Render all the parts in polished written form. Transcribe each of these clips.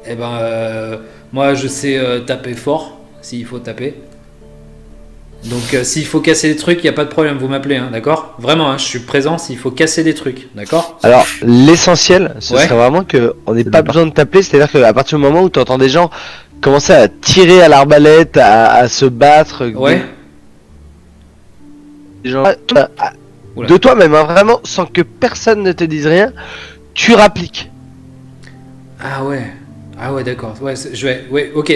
Eh ben, moi je sais taper fort, s'il faut taper. Donc s'il faut casser des trucs, il n'y a pas de problème, vous m'appelez, hein, d'accord? Vraiment, hein, je suis présent s'il faut casser des trucs, d'accord? Alors, l'essentiel, ce Ouais. serait vraiment que on n'ait C'est pas bien besoin de t'appeler, c'est-à-dire qu'à partir du moment où tu entends des gens commencer à tirer à l'arbalète, à se battre, Ouais. des gens, Oula. de toi-même, hein, vraiment, sans que personne ne te dise rien, tu rappliques. Ah ouais. Ah ouais, d'accord. Ouais, je vais. Ouais, ok.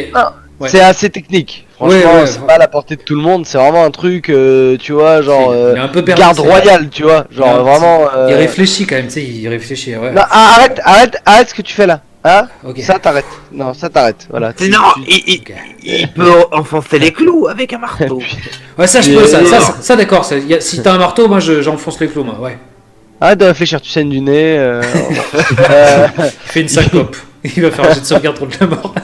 Ouais. C'est assez technique. Franchement, Ouais, c'est pas à la portée de tout le monde, c'est vraiment un truc, tu vois, genre, Il est un peu perdu, garde c'est vrai. royale, tu vois, genre Non, vraiment. Il réfléchit quand même, tu sais, il réfléchit. Ouais. Non, arrête ce que tu fais là. Hein? Ok. Ça t'arrête. Non, ça t'arrête. Voilà. Sinon, Ok. il peut enfoncer les clous avec un marteau. Ouais, ça je peux, ça d'accord. Si t'as un marteau, moi j'enfonce les clous, moi. Ouais. Arrête de réfléchir, tu saignes du nez. Il fait une syncope. Il va faire un jet de sauvegarde contre la mort.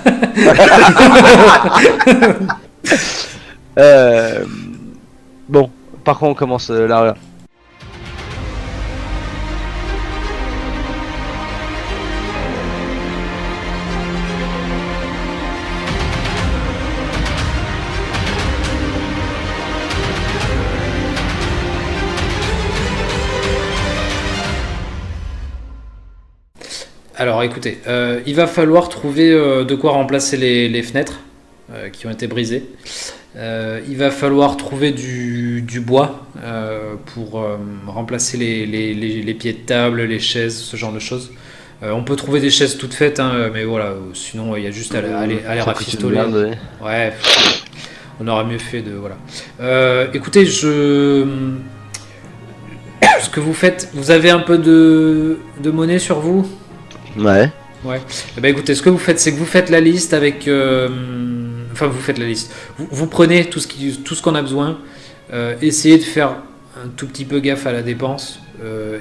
Bon, par contre on commence là. Alors écoutez, il va falloir trouver de quoi remplacer les fenêtres qui ont été brisées. Il va falloir trouver du bois pour remplacer les pieds de table, les chaises, ce genre de choses. On peut trouver des chaises toutes faites, hein, mais voilà, sinon il y a juste à les rafistoler. Ouais, on aura mieux fait de... Voilà. Écoutez, ce que vous faites, vous avez un peu de monnaie sur vous ? Ouais. Ouais. Eh ben écoutez, ce que vous faites, c'est que vous faites la liste avec... Enfin, vous faites la liste. Vous prenez tout ce qu'on a besoin. Essayez de faire un tout petit peu gaffe à la dépense.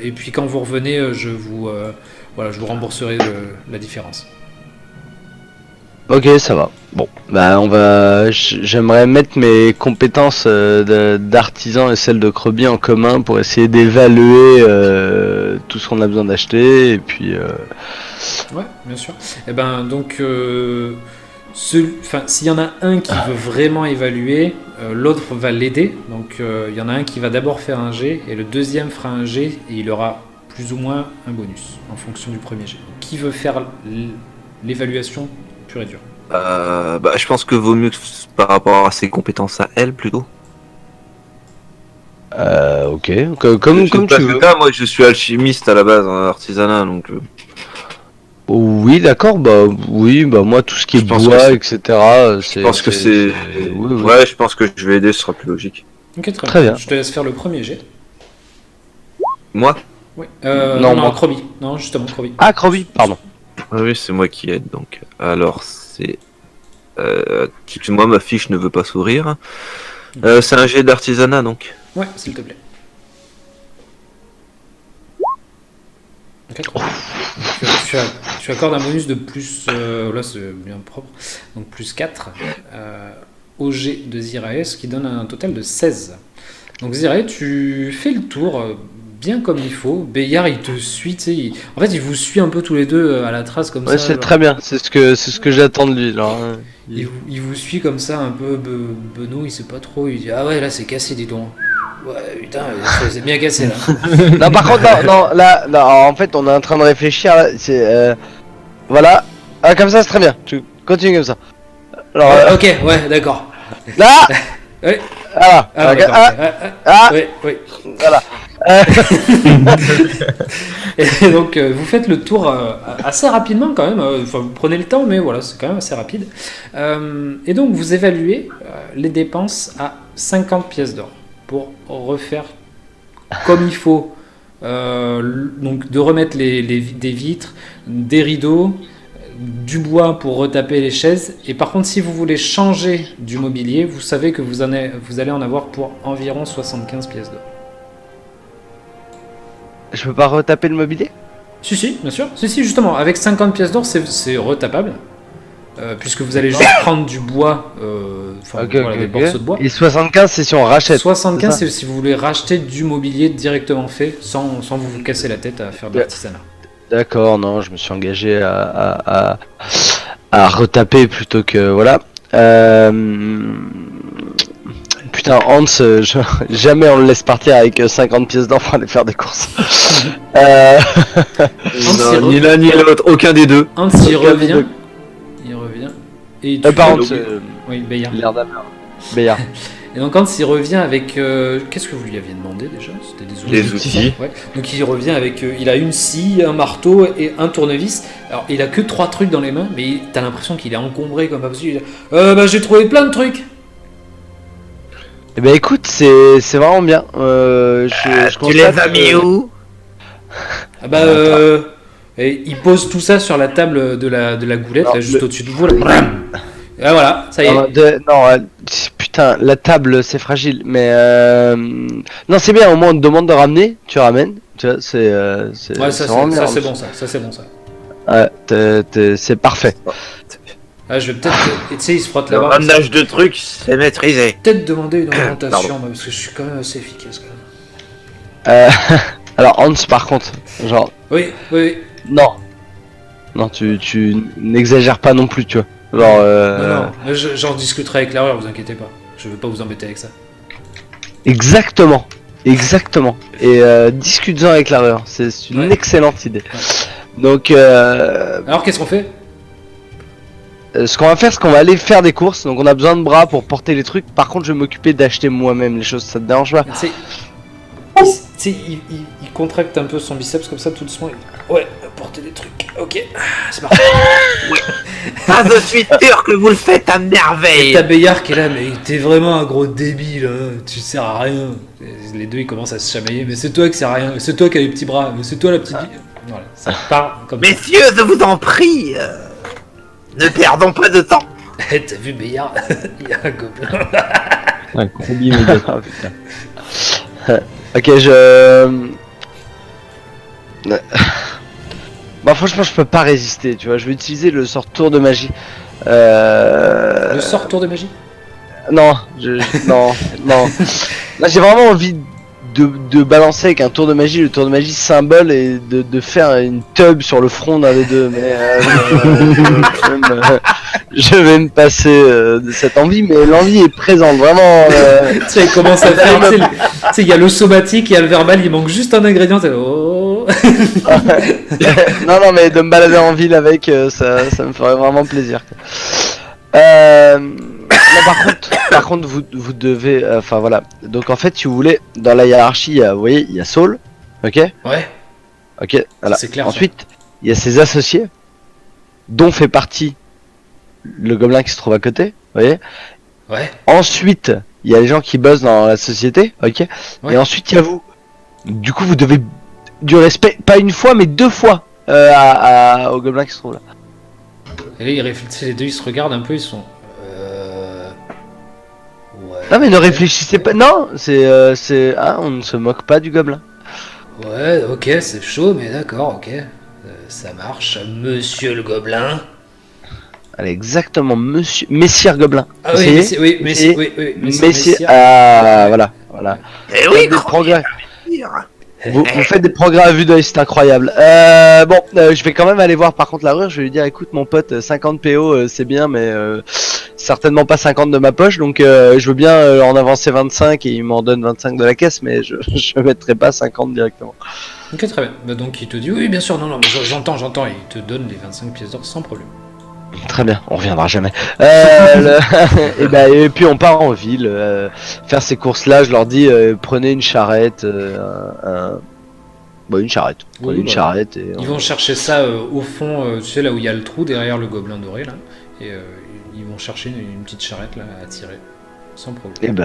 Et puis quand vous revenez, je vous rembourserai la différence. Ok, ça va. Bon, bah j'aimerais mettre mes compétences d'artisan et celles de Krobby en commun pour essayer d'évaluer tout ce qu'on a besoin d'acheter et puis. Ouais, bien sûr. Et ben donc, s'il y en a un qui veut vraiment évaluer, l'autre va l'aider. Donc il y en a un qui va d'abord faire un jet et le deuxième fera un jet et il aura plus ou moins un bonus en fonction du premier jet. Qui veut faire l'évaluation pure et dure? Je pense que vaut mieux par rapport à ses compétences à elle plutôt. Ok, comme tu veux. Là, moi je suis alchimiste à la base, en artisanat, donc. Oui, d'accord, moi tout ce qui est Je pense bois, que etc. Je pense que c'est. Oui. Ouais, je pense que je vais aider, ce sera plus logique. Ok, Très bien. Je te laisse faire le premier jet. Moi? Oui. Non, non, moi. Krobby. Non, justement, Krobby. Ah, Krobby, pardon. Ah oui, c'est moi qui aide donc. Alors c'est. Excuse-moi, ma fiche ne veut pas sourire. C'est un jet d'artisanat donc. Ouais, s'il te plaît. Ok, Krobby. Tu accordes un bonus de plus. Là, c'est bien propre. Donc, plus 4 au jet de Zirae, ce qui donne un total de 16. Donc, Zirae, tu fais le tour bien comme il faut. Bayard, il te suit. En fait, il vous suit un peu tous les deux à la trace comme ça. Ouais, c'est genre. très bien, c'est ce que j'attends de lui. Genre, hein. Il vous suit comme ça, un peu Benoît, il sait pas trop. Il dit ah ouais, là, c'est cassé, dis donc. Ouais, putain, c'est bien cassé là. Non, par contre, non, en fait, on est en train de réfléchir. Là, c'est voilà. Ah, comme ça, c'est très bien. Tu continues comme ça. Alors, Ok, ouais, d'accord. là, Ouais. voilà. Ah, d'accord, Ah, oui. voilà. Et donc, vous faites le tour assez rapidement quand même. Enfin, vous prenez le temps, mais voilà, c'est quand même assez rapide. Et donc, vous évaluez les dépenses à 50 pièces d'or pour refaire comme il faut. Donc, de remettre des vitres, des rideaux, du bois pour retaper les chaises. Et par contre, si vous voulez changer du mobilier, vous savez que vous allez en avoir pour environ 75 pièces d'or. Je peux pas retaper le mobilier? Si, bien sûr. Si, justement, avec 50 pièces d'or, c'est retapable. Puisque vous allez juste prendre du bois, des morceaux de bois. Et 75, c'est si on rachète. 75, c'est si vous voulez racheter du mobilier directement fait, sans vous casser la tête à faire de l'artisanat. D'accord, non, je me suis engagé à retaper plutôt que voilà. Putain, Hans, jamais on le laisse partir avec 50 pièces d'or pour aller faire des courses. Non, ni l'un ni l'autre, aucun des deux. Hans, il revient. Il revient. Et tu Par fais- contre, Oui, Bayard. l'air d'avoir. Bayard. Et donc Hans, il revient avec... Qu'est-ce que vous lui aviez demandé déjà? C'était des outils. Des outils. Ouais. Donc il revient avec... il a une scie, un marteau et un tournevis. Alors il a que 3 trucs dans les mains, mais t'as l'impression qu'il est encombré comme pas possible. Bah j'ai trouvé plein de trucs. Eh ben écoute, c'est vraiment bien. Je constate que- où? Ah bah et il pose tout ça sur la table de la goulette, Non, là, juste au-dessus de vous. Là. Et là, voilà, ça y est. Non, putain, la table c'est fragile, mais non, c'est bien. Au moins on te demande de ramener, tu ramènes. Tu vois, c'est Ouais, c'est ça vraiment bien. c'est bon ça, c'est bon ça. Ouais, c'est parfait. Ah, je vais peut-être... Et tu sais, il se frotte Le là-bas. ramenage de trucs, c'est maîtrisé. Peut-être demander une augmentation, Pardon. moi, parce que je suis quand même assez efficace quand même. Alors Hans, par contre, genre, Oui, oui, oui. non, tu n'exagères pas non plus, tu vois. Genre, Non, j'en discuterai avec l'erreur, vous inquiétez pas. Je vais pas vous embêter avec ça. exactement. Et discute-en avec l'arreur, c'est une Ouais. excellente idée. Donc, Alors, qu'est-ce qu'on fait? ce qu'on va faire, c'est qu'on va aller faire des courses. Donc, on a besoin de bras pour porter les trucs. Par contre, je vais m'occuper d'acheter moi-même les choses. Ça te dérange pas? Tu sais, il contracte un peu son biceps comme ça, tout doucement. Ouais, porter des trucs. Ok, c'est parti. Ah, je suis sûr que vous le faites à Et merveille. t'as Bayard qui est là, mais t'es vraiment un gros débile, hein. Tu sers à rien. Et les deux ils commencent à se chamailler, mais c'est toi qui sers à rien, c'est toi qui as les petits bras, mais c'est toi la petite. Voilà, ça part comme ça. Messieurs, je vous en prie, ne perdons pas de temps. T'as vu Bayard? Il y a un gobelin. Ah, putain. Ok, je. Bah franchement je peux pas résister, tu vois, je vais utiliser le sort tour de magie. Le sort tour de magie? Non, non. Là j'ai vraiment envie de balancer avec un tour de magie, le tour de magie symbole et de faire une tub sur le front d'un des deux, mais je vais me passer de cette envie, mais l'envie est présente, vraiment. Tu sais, il commence à faire. Tu sais, il y a le somatique, il y a le verbal, il manque juste un ingrédient. t'es là, oh. non, mais de me balader en ville avec, ça me ferait vraiment plaisir. Non, par contre, vous devez, enfin voilà. Donc en fait, si vous voulez, dans la hiérarchie, vous voyez, il y a Saul, ok, Ouais, voilà. c'est clair, ça. Ensuite, il y a ses associés, dont fait partie le gobelin qui se trouve à côté, vous voyez. ouais. Ensuite, il y a les gens qui bossent dans la société, ok. Ouais. Et ensuite, il y a vous. Du coup, vous devez du respect, pas une fois, mais 2 fois au gobelin qui se trouve là. Et là, ils réfléchissent, les deux ils se regardent un peu, ils sont. Ouais. Non mais ne réfléchissez pas, non, hein, on ne se moque pas du gobelin. Ouais, ok, c'est chaud, mais d'accord, ok. Ça marche, monsieur le gobelin. Allez, exactement, Messire Gobelin. Ah oui, Essayez. Messi- oui, Messi- Essayez. oui, oui, Messire, ah, voilà. Eh Vous oui, faites des progrès. croyez. Vous faites des progrès à vue d'œil, c'est incroyable. Bon, je vais quand même aller voir par contre la rue, je vais lui dire, écoute mon pote, 50 PO c'est bien, mais certainement pas 50 de ma poche, donc je veux bien en avancer 25 et il m'en donne 25 de la caisse, mais je mettrai pas 50 directement. Ok, très bien. Bah, donc il te dit, oui, bien sûr, non, mais j'entends, et il te donne les 25 pièces d'or sans problème. Très bien, on reviendra jamais. Et puis on part en ville, faire ces courses-là. Je leur dis, prenez une charrette, une charrette. Oui, Prenez une bah, charrette et Ils vont chercher ça au fond, tu sais, là où il y a le trou derrière le gobelin doré, là. Et ils vont chercher une petite charrette, là, à tirer. Sans problème.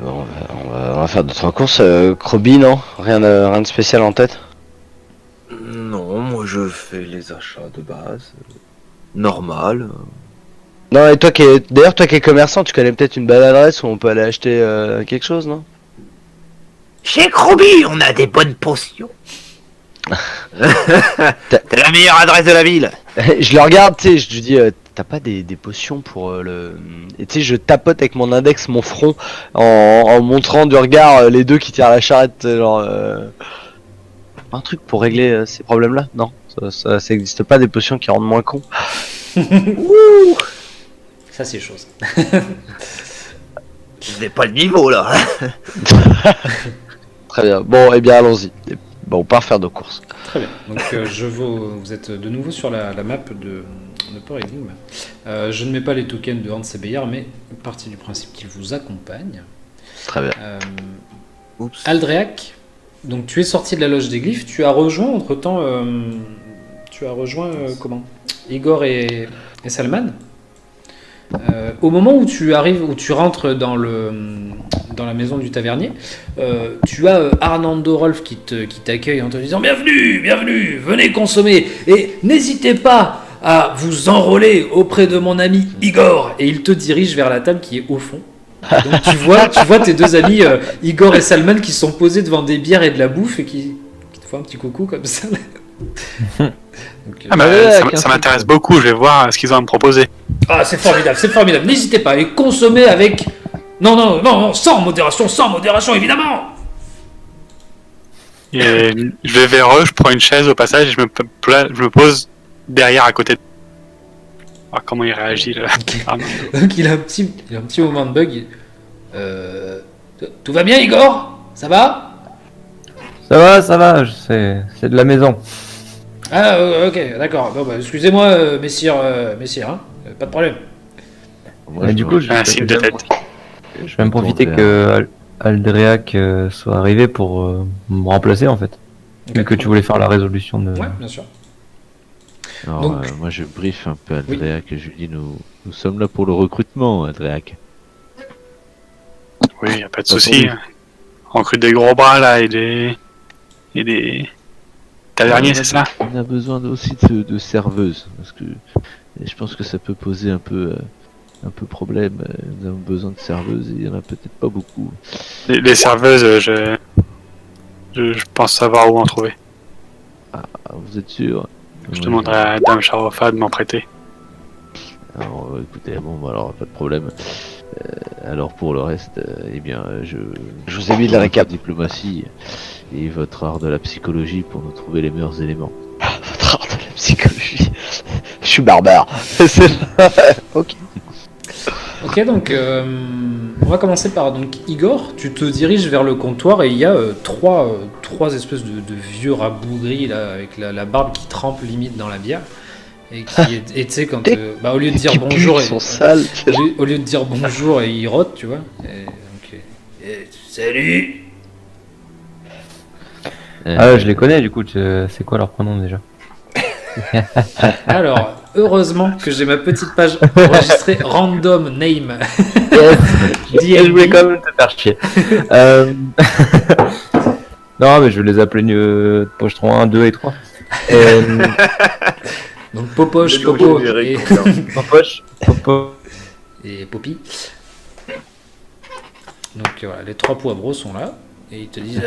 bon, on va faire 2-3 courses. Croby, non, rien de spécial en tête. Non, moi je fais les achats de base. Normal. Non, et toi qui es commerçant, tu connais peut-être une belle adresse où on peut aller acheter quelque chose, non? Chez Croby, on a des bonnes potions. T'as la meilleure adresse de la ville. Je le regarde, tu sais, je lui dis, t'as pas des potions pour le... Et tu sais, je tapote avec mon index mon front en montrant du regard les deux qui tirent la charrette, genre... Un truc pour régler ces problèmes-là? Non, ça existe pas des potions qui rendent moins con. Ça, c'est chose. Je n'ai pas le niveau là. Très bien. Bon, eh bien, allons-y. Bon, on part faire nos courses. Très bien. Donc, vous êtes de nouveau sur la map de Port Énigme. Je ne mets pas les tokens de Hans et Bayard, mais partie du principe qu'ils vous accompagnent. Très bien. Oups. Aldréac, donc tu es sorti de la loge des glyphes, tu as rejoint entre-temps, comment Igor et Salman. Au moment où tu arrives, où tu rentres dans la maison du tavernier, tu as Arnando Rolf qui t'accueille en te disant bienvenue, bienvenue, venez consommer et n'hésitez pas à vous enrôler auprès de mon ami Igor. Et il te dirige vers la table qui est au fond. Donc tu vois tes deux amis Igor et Salman qui sont posés devant des bières et de la bouffe et qui te font un petit coucou comme ça. Donc, ça m'intéresse beaucoup, je vais voir ce qu'ils ont à me proposer. Ah, c'est formidable. N'hésitez pas et consommez avec... Non, sans modération, évidemment. Et je vais vers eux, je prends une chaise au passage et je me pose derrière à côté de... voir comment il réagit là. Donc il a un petit moment de bug. Tout va bien, Igor? Ça va? Ça va, c'est de la maison. Ah, ok, d'accord. Bon, bah, excusez-moi, messire, hein, pas de problème. Et du coup, je Un signe de tête. vais me profiter que Aldréac soit arrivé pour me remplacer en fait. Vu que tu voulais faire la résolution de... Ouais, bien sûr. Alors, Donc- moi je brief un peu Aldréac et je lui dis nous sommes là pour le recrutement, Aldréac. Oui, y a pas de souci. On recrute des gros bras là et des taverniers, c'est ça? On a besoin aussi de serveuses parce que je pense que ça peut poser un peu problème. Nous avons besoin de serveuses et il y en a peut-être pas beaucoup. Les serveuses, je pense savoir où en trouver. Ah, vous êtes sûr? Je demanderai à Dame Charofa de m'en prêter. Alors, écoutez, bon, alors pas de problème. Alors pour le reste, eh bien, je vous ai mis de la récap diplomatie et votre art de la psychologie pour nous trouver les meilleurs éléments. Votre art de la psychologie. Je suis barbare. Ok. Ok, donc on va commencer par donc Igor. Tu te diriges vers le comptoir et il y a trois espèces de vieux rabougris là avec la barbe qui trempe limite dans la bière et tu sais quand au lieu de dire bonjour, Ils sont sales. au lieu de dire bonjour et ils rotent, tu vois. Salut. Ah, je les connais du coup, c'est quoi leur prénom déjà? Alors, heureusement que j'ai ma petite page enregistrée random name. Yes. Je voulais quand même te faire chier. Non, mais je vais les appeler Pochetron 1, 2 et 3. Donc Popoche, Popo et, Popo. et Poppy. Donc voilà, les trois poivreaux sont là et ils te disent.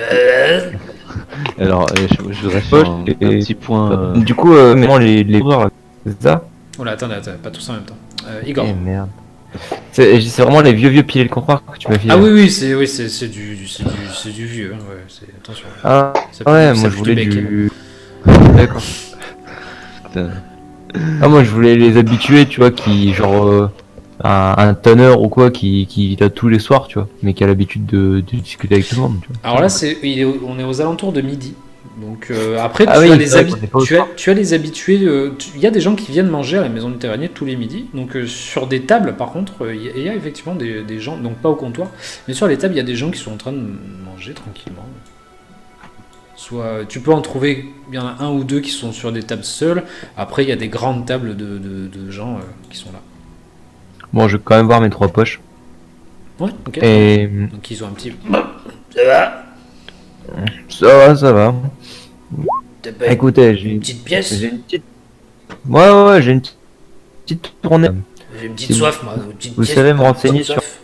Alors, je voudrais faire un petit point. Du coup, maintenant les joueurs, c'est ça? Oh là, attends, pas tous en même temps. Igor. Eh merde. C'est vraiment les vieux piliers de comptoir que tu m'as filé. Ah oui, c'est du vieux. Hein, ouais, attention. Ah Ça pue- ouais, ça moi pue je voulais bec. du... D'accord. Putain. Ah, moi je voulais les habitués, tu vois, qui genre un tonneur ou quoi qui là tous les soirs, tu vois, mais qui a l'habitude de discuter avec tout le monde, tu vois. Alors là, on est aux alentours de midi. Donc après, Ah tu, oui, as les c'est vrai qu'on est pas au soir. tu as les habitués. Il y a des gens qui viennent manger à la maison du tavernier tous les midis. Donc sur des tables, par contre, il y a effectivement des gens, donc pas au comptoir, mais sur les tables, il y a des gens qui sont en train de manger tranquillement. Soit tu peux en trouver, il y en a un ou deux qui sont sur des tables seules. Après, il y a des grandes tables de gens qui sont là. Bon, je vais quand même voir mes trois poches. Ouais, ok. Et Donc ils ont un petit. Ça va? ça va. T'as pas Écoutez, une petite pièce? j'ai une petite... Ouais, j'ai une petite tournée. J'ai une petite Si soif, moi. Une petite vous pièce, savez me une renseigner petite sur- soif.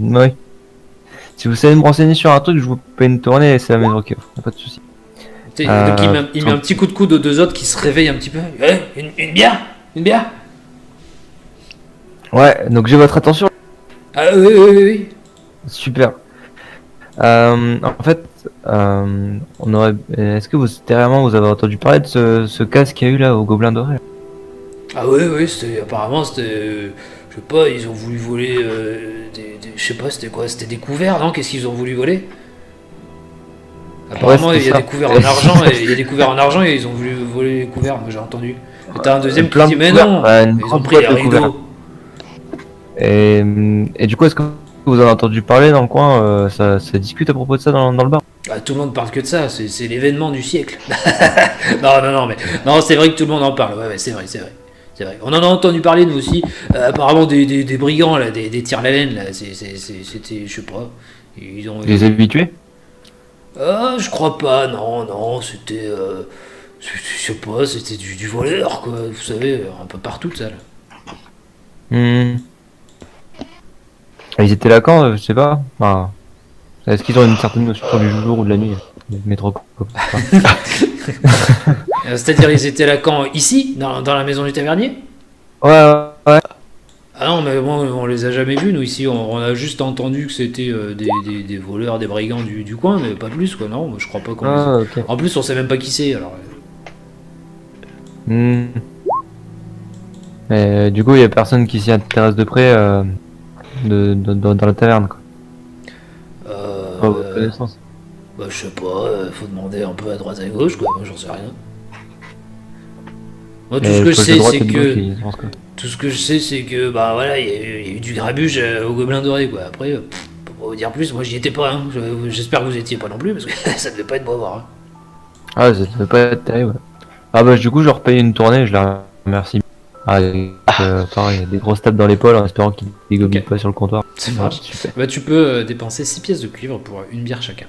Ouais. Si vous savez me renseigner sur un truc, je vous paye une tournée et c'est la maison qui offre. Y'a pas de soucis. Donc il met un petit coup de coude aux deux autres qui se réveillent un petit peu. Une bière? Une bière? Ouais, donc j'ai votre attention. Ah oui. Super. En fait, on aurait. Est-ce que vous dernièrement vous avez entendu parler de ce cas qu'il y a eu là au Gobelin Doré? Ah oui, apparemment c'était, je sais pas, ils ont voulu voler je sais pas, c'était quoi, c'était des couverts, non? Qu'est-ce qu'ils ont voulu voler? Apparemment, c'était il y a ça. des couverts en argent, et il y a des couverts en argent et ils ont voulu voler les couverts, moi j'ai entendu. Et t'as un deuxième qui Plein de dit, mais couverts, non, une ils ont grande pris les boîte de couverts. rideaux. Et du coup, est-ce que vous en avez entendu parler dans le coin ça discute à propos de ça dans le bar? Ah, tout le monde parle que de ça, c'est l'événement du siècle. Non, mais non, c'est vrai que tout le monde en parle, ouais, c'est vrai. C'est vrai. On en a entendu parler, nous aussi. Apparemment, des brigands, là, des tire-la-laine, là, c'était, je sais pas. Ils ont. Les habitués? Ah, je crois pas, non, c'était. Je sais pas, c'était du voleur, quoi. Vous savez, un peu partout, ça, là. Ils étaient là quand? Je sais pas. Enfin, est-ce qu'ils ont une certaine notion du jour ou de la nuit? Mais trop comme ça. C'est-à-dire, ils étaient là quand? Ici, dans la maison du tavernier? Ouais. Ah non, mais bon, on les a jamais vus, nous, ici. On a juste entendu que c'était des voleurs, des brigands du coin, mais pas plus, quoi. Non, moi, je crois pas qu'on les... Ok. En plus, on sait même pas qui c'est, alors... Mais du coup, il y a personne qui s'y intéresse de près dans la taverne, quoi. Pas à votre connaissance. Bah, je sais pas, faut demander un peu à droite à gauche, quoi. Moi, j'en sais rien. Moi, tout ce que je sais, c'est que... Tout ce que je sais, c'est que, bah voilà, il y a eu du grabuge au Gobelin Doré, quoi. Après, pour pas vous dire plus, moi j'y étais pas, hein. J'espère que vous étiez pas non plus, parce que ça devait pas être beau à voir. Hein. Ah, ça devait pas être terrible. Ah bah du coup, je leur paye une tournée, je les remercie. Pareil, des grosses tapes dans l'épaule en espérant qu'ils dégobillent pas sur le comptoir. Ça marche. Super. Bah, tu peux dépenser 6 pièces de cuivre pour une bière chacun.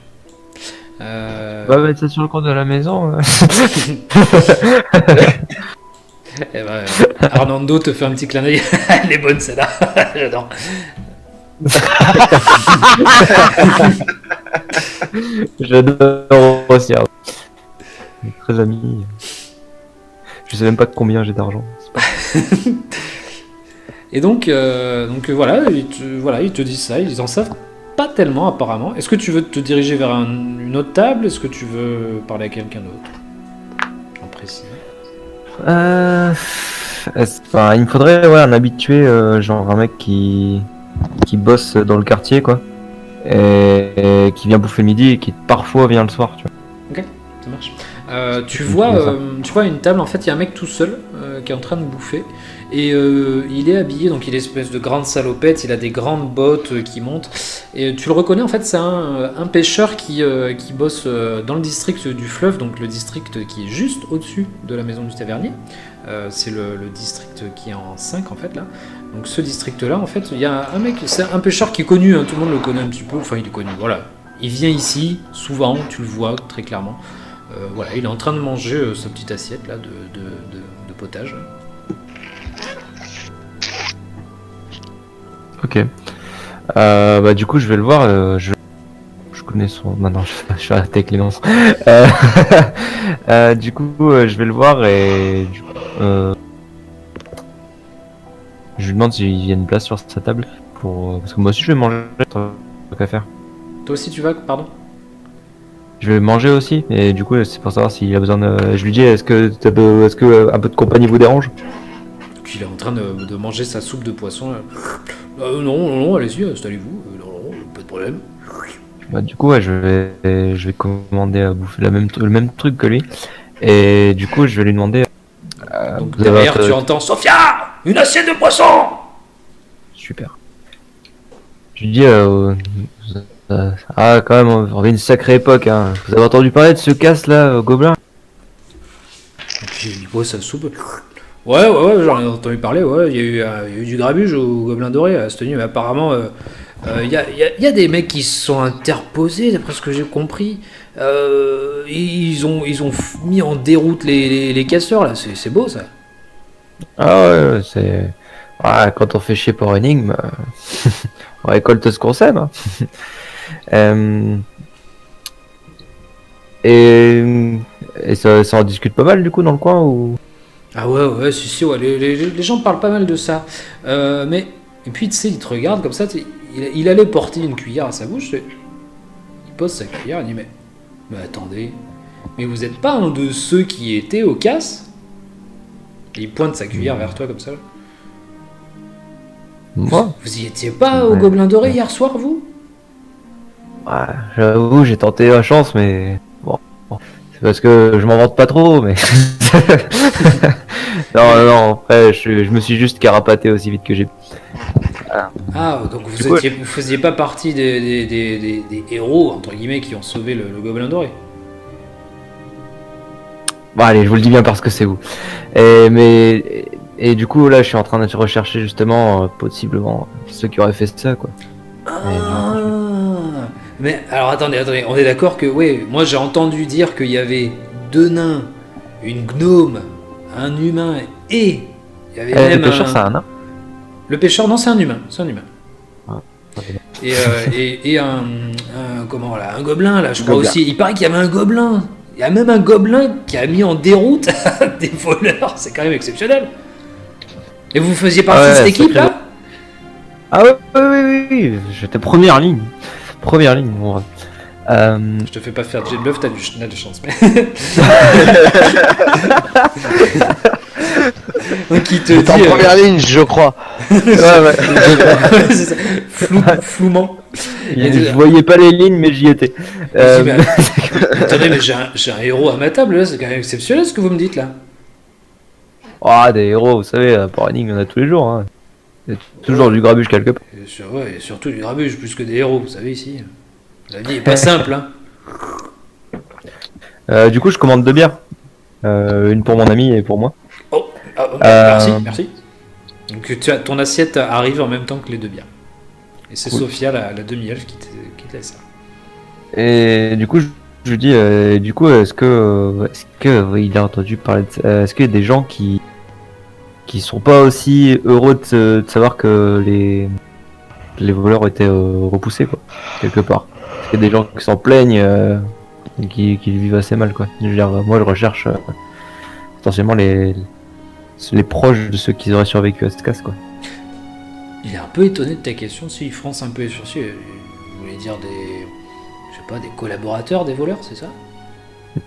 Bah mettre ça sur le compte de la maison. Eh ben, Arnando te fait un petit clin d'œil. Elle est bonne celle-là. J'adore. J'adore aussi. On est très amis. Je sais même pas combien j'ai d'argent. Et donc voilà, ils te disent ça, ils en savent pas tellement apparemment. Est-ce que tu veux te diriger vers une autre table? Est-ce que tu veux parler à quelqu'un d'autre en précis? Enfin, il me faudrait un habitué, genre un mec qui bosse dans le quartier, quoi. Et qui vient bouffer le midi et qui parfois vient le soir, tu vois. Ok, ça marche. Tu vois une table, en fait, il y a un mec tout seul qui est en train de bouffer. Et il est habillé, donc il est espèce de grande salopette, il a des grandes bottes qui montent. Et tu le reconnais, en fait, c'est un pêcheur qui bosse dans le district du fleuve, donc le district qui est juste au-dessus de la maison du tavernier. C'est le district qui est en 5, en fait, là. Donc ce district-là, en fait, il y a un mec, c'est un pêcheur qui est connu, hein, tout le monde le connaît un petit peu, enfin il est connu, voilà. Il vient ici, souvent, tu le vois très clairement. Voilà, il est en train de manger sa petite assiette là de potage. Ok. Bah du coup je vais le voir. Je connais son. Maintenant je suis arrêté avec les noms. Du coup je vais le voir et je lui demande s'il y a une place sur sa table parce que moi aussi je vais manger. Qu'à faire. Toi aussi tu vas, pardon? Je vais manger aussi et du coup c'est pour savoir s'il a besoin de. Je lui dis est-ce que un peu de compagnie vous dérange? Donc il est en train de manger sa soupe de poisson. Là. Non, allez-y, installez-vous. Non, pas de problème. Bah du coup ouais, je vais commander à bouffer le même truc que lui et du coup je vais lui demander. Donc derrière tu entends Sophia, une assiette de poisson. Super. Je lui dis ah quand même on est une sacrée époque hein. Vous avez entendu parler de ce casse là au Gobelin? Et puis il boit sa soupe. Ouais, j'en ai entendu parler, ouais, il y a eu du grabuge au Gobelin Doré à cette nuit, mais apparemment, il y a des mecs qui se sont interposés, d'après ce que j'ai compris. Ils ont mis en déroute les casseurs, là, c'est beau, ça. Ah ouais, c'est... Ah, quand on fait chier pour énigme, on récolte ce qu'on sème. Hein. Et ça en discute pas mal, du coup, dans le coin, ou... Ah ouais, si, ouais, les gens parlent pas mal de ça. Mais, et puis, tu sais, il te regarde comme ça, il allait porter une cuillère à sa bouche, il pose sa cuillère, il dit, mais attendez, mais vous êtes pas un de ceux qui étaient au casse? Et il pointe sa cuillère vers toi comme ça. Moi, Vous y étiez pas au Ouais. Gobelin Doré hier soir, vous? ouais, j'avoue, j'ai tenté ma chance, mais bon. C'est parce que je m'en vante pas trop, mais. Non, après, je me suis juste carapaté aussi vite que j'ai. Ah, donc Du coup, vous faisiez pas partie des héros, entre guillemets, qui ont sauvé le Gobelin Doré. Bon, allez, je vous le dis bien parce que c'est vous. Et du coup, là, je suis en train de rechercher justement, possiblement, ceux qui auraient fait ça, quoi. Ah. Mais alors attendez, on est d'accord que, oui, moi j'ai entendu dire qu'il y avait 2 nains, une gnome, un humain et il y avait Le même pêcheur, c'est un nain. Le pêcheur, non, c'est un humain, Ah, ok. Et comment là, un gobelin là, je crois Gobelin. aussi. Il paraît qu'il y avait un gobelin. Il y a même un gobelin qui a mis en déroute des voleurs. C'est quand même exceptionnel. Et vous faisiez partie de cette équipe sacré- là? Ah oui, j'étais première ligne. Première ligne, mon vrai. Je te fais pas faire de jet de bluff, t'as de chance. Mais... Donc il te C'est en dit. première ligne, je crois. ouais. C'est ça. Flouement. Je voyais pas les lignes, mais j'y étais. Je dis, mais, attendez, mais j'ai un héros à ma table là, c'est quand même exceptionnel ce que vous me dites là. Ah, des héros, vous savez, pour Running, il y en a tous les jours. Hein. Il y a toujours du grabuge quelque part. Et surtout du grabuge plus que des héros, vous savez ici. La vie est pas simple, hein. Du coup, je commande 2 bières. Une pour mon ami et pour moi. Merci. Donc ton assiette arrive en même temps que les 2 bières. Et c'est Cool. Sophia, la demi-elfe, qui te laisse ça. Et du coup, je lui dis, est-ce que il a entendu parler de ça. Est-ce qu'il y a des gens qui sont pas aussi heureux de savoir que les voleurs étaient repoussés, quoi, quelque part. Est-ce qu'il y a des gens qui s'en plaignent et qui le vivent assez mal, quoi. Je veux dire, moi, je recherche potentiellement les proches de ceux qui auraient survécu à cette casse, quoi. Il est un peu étonné de ta question, si il fronce un peu les sourcils. Vous voulez dire je sais pas, des collaborateurs des voleurs, c'est ça?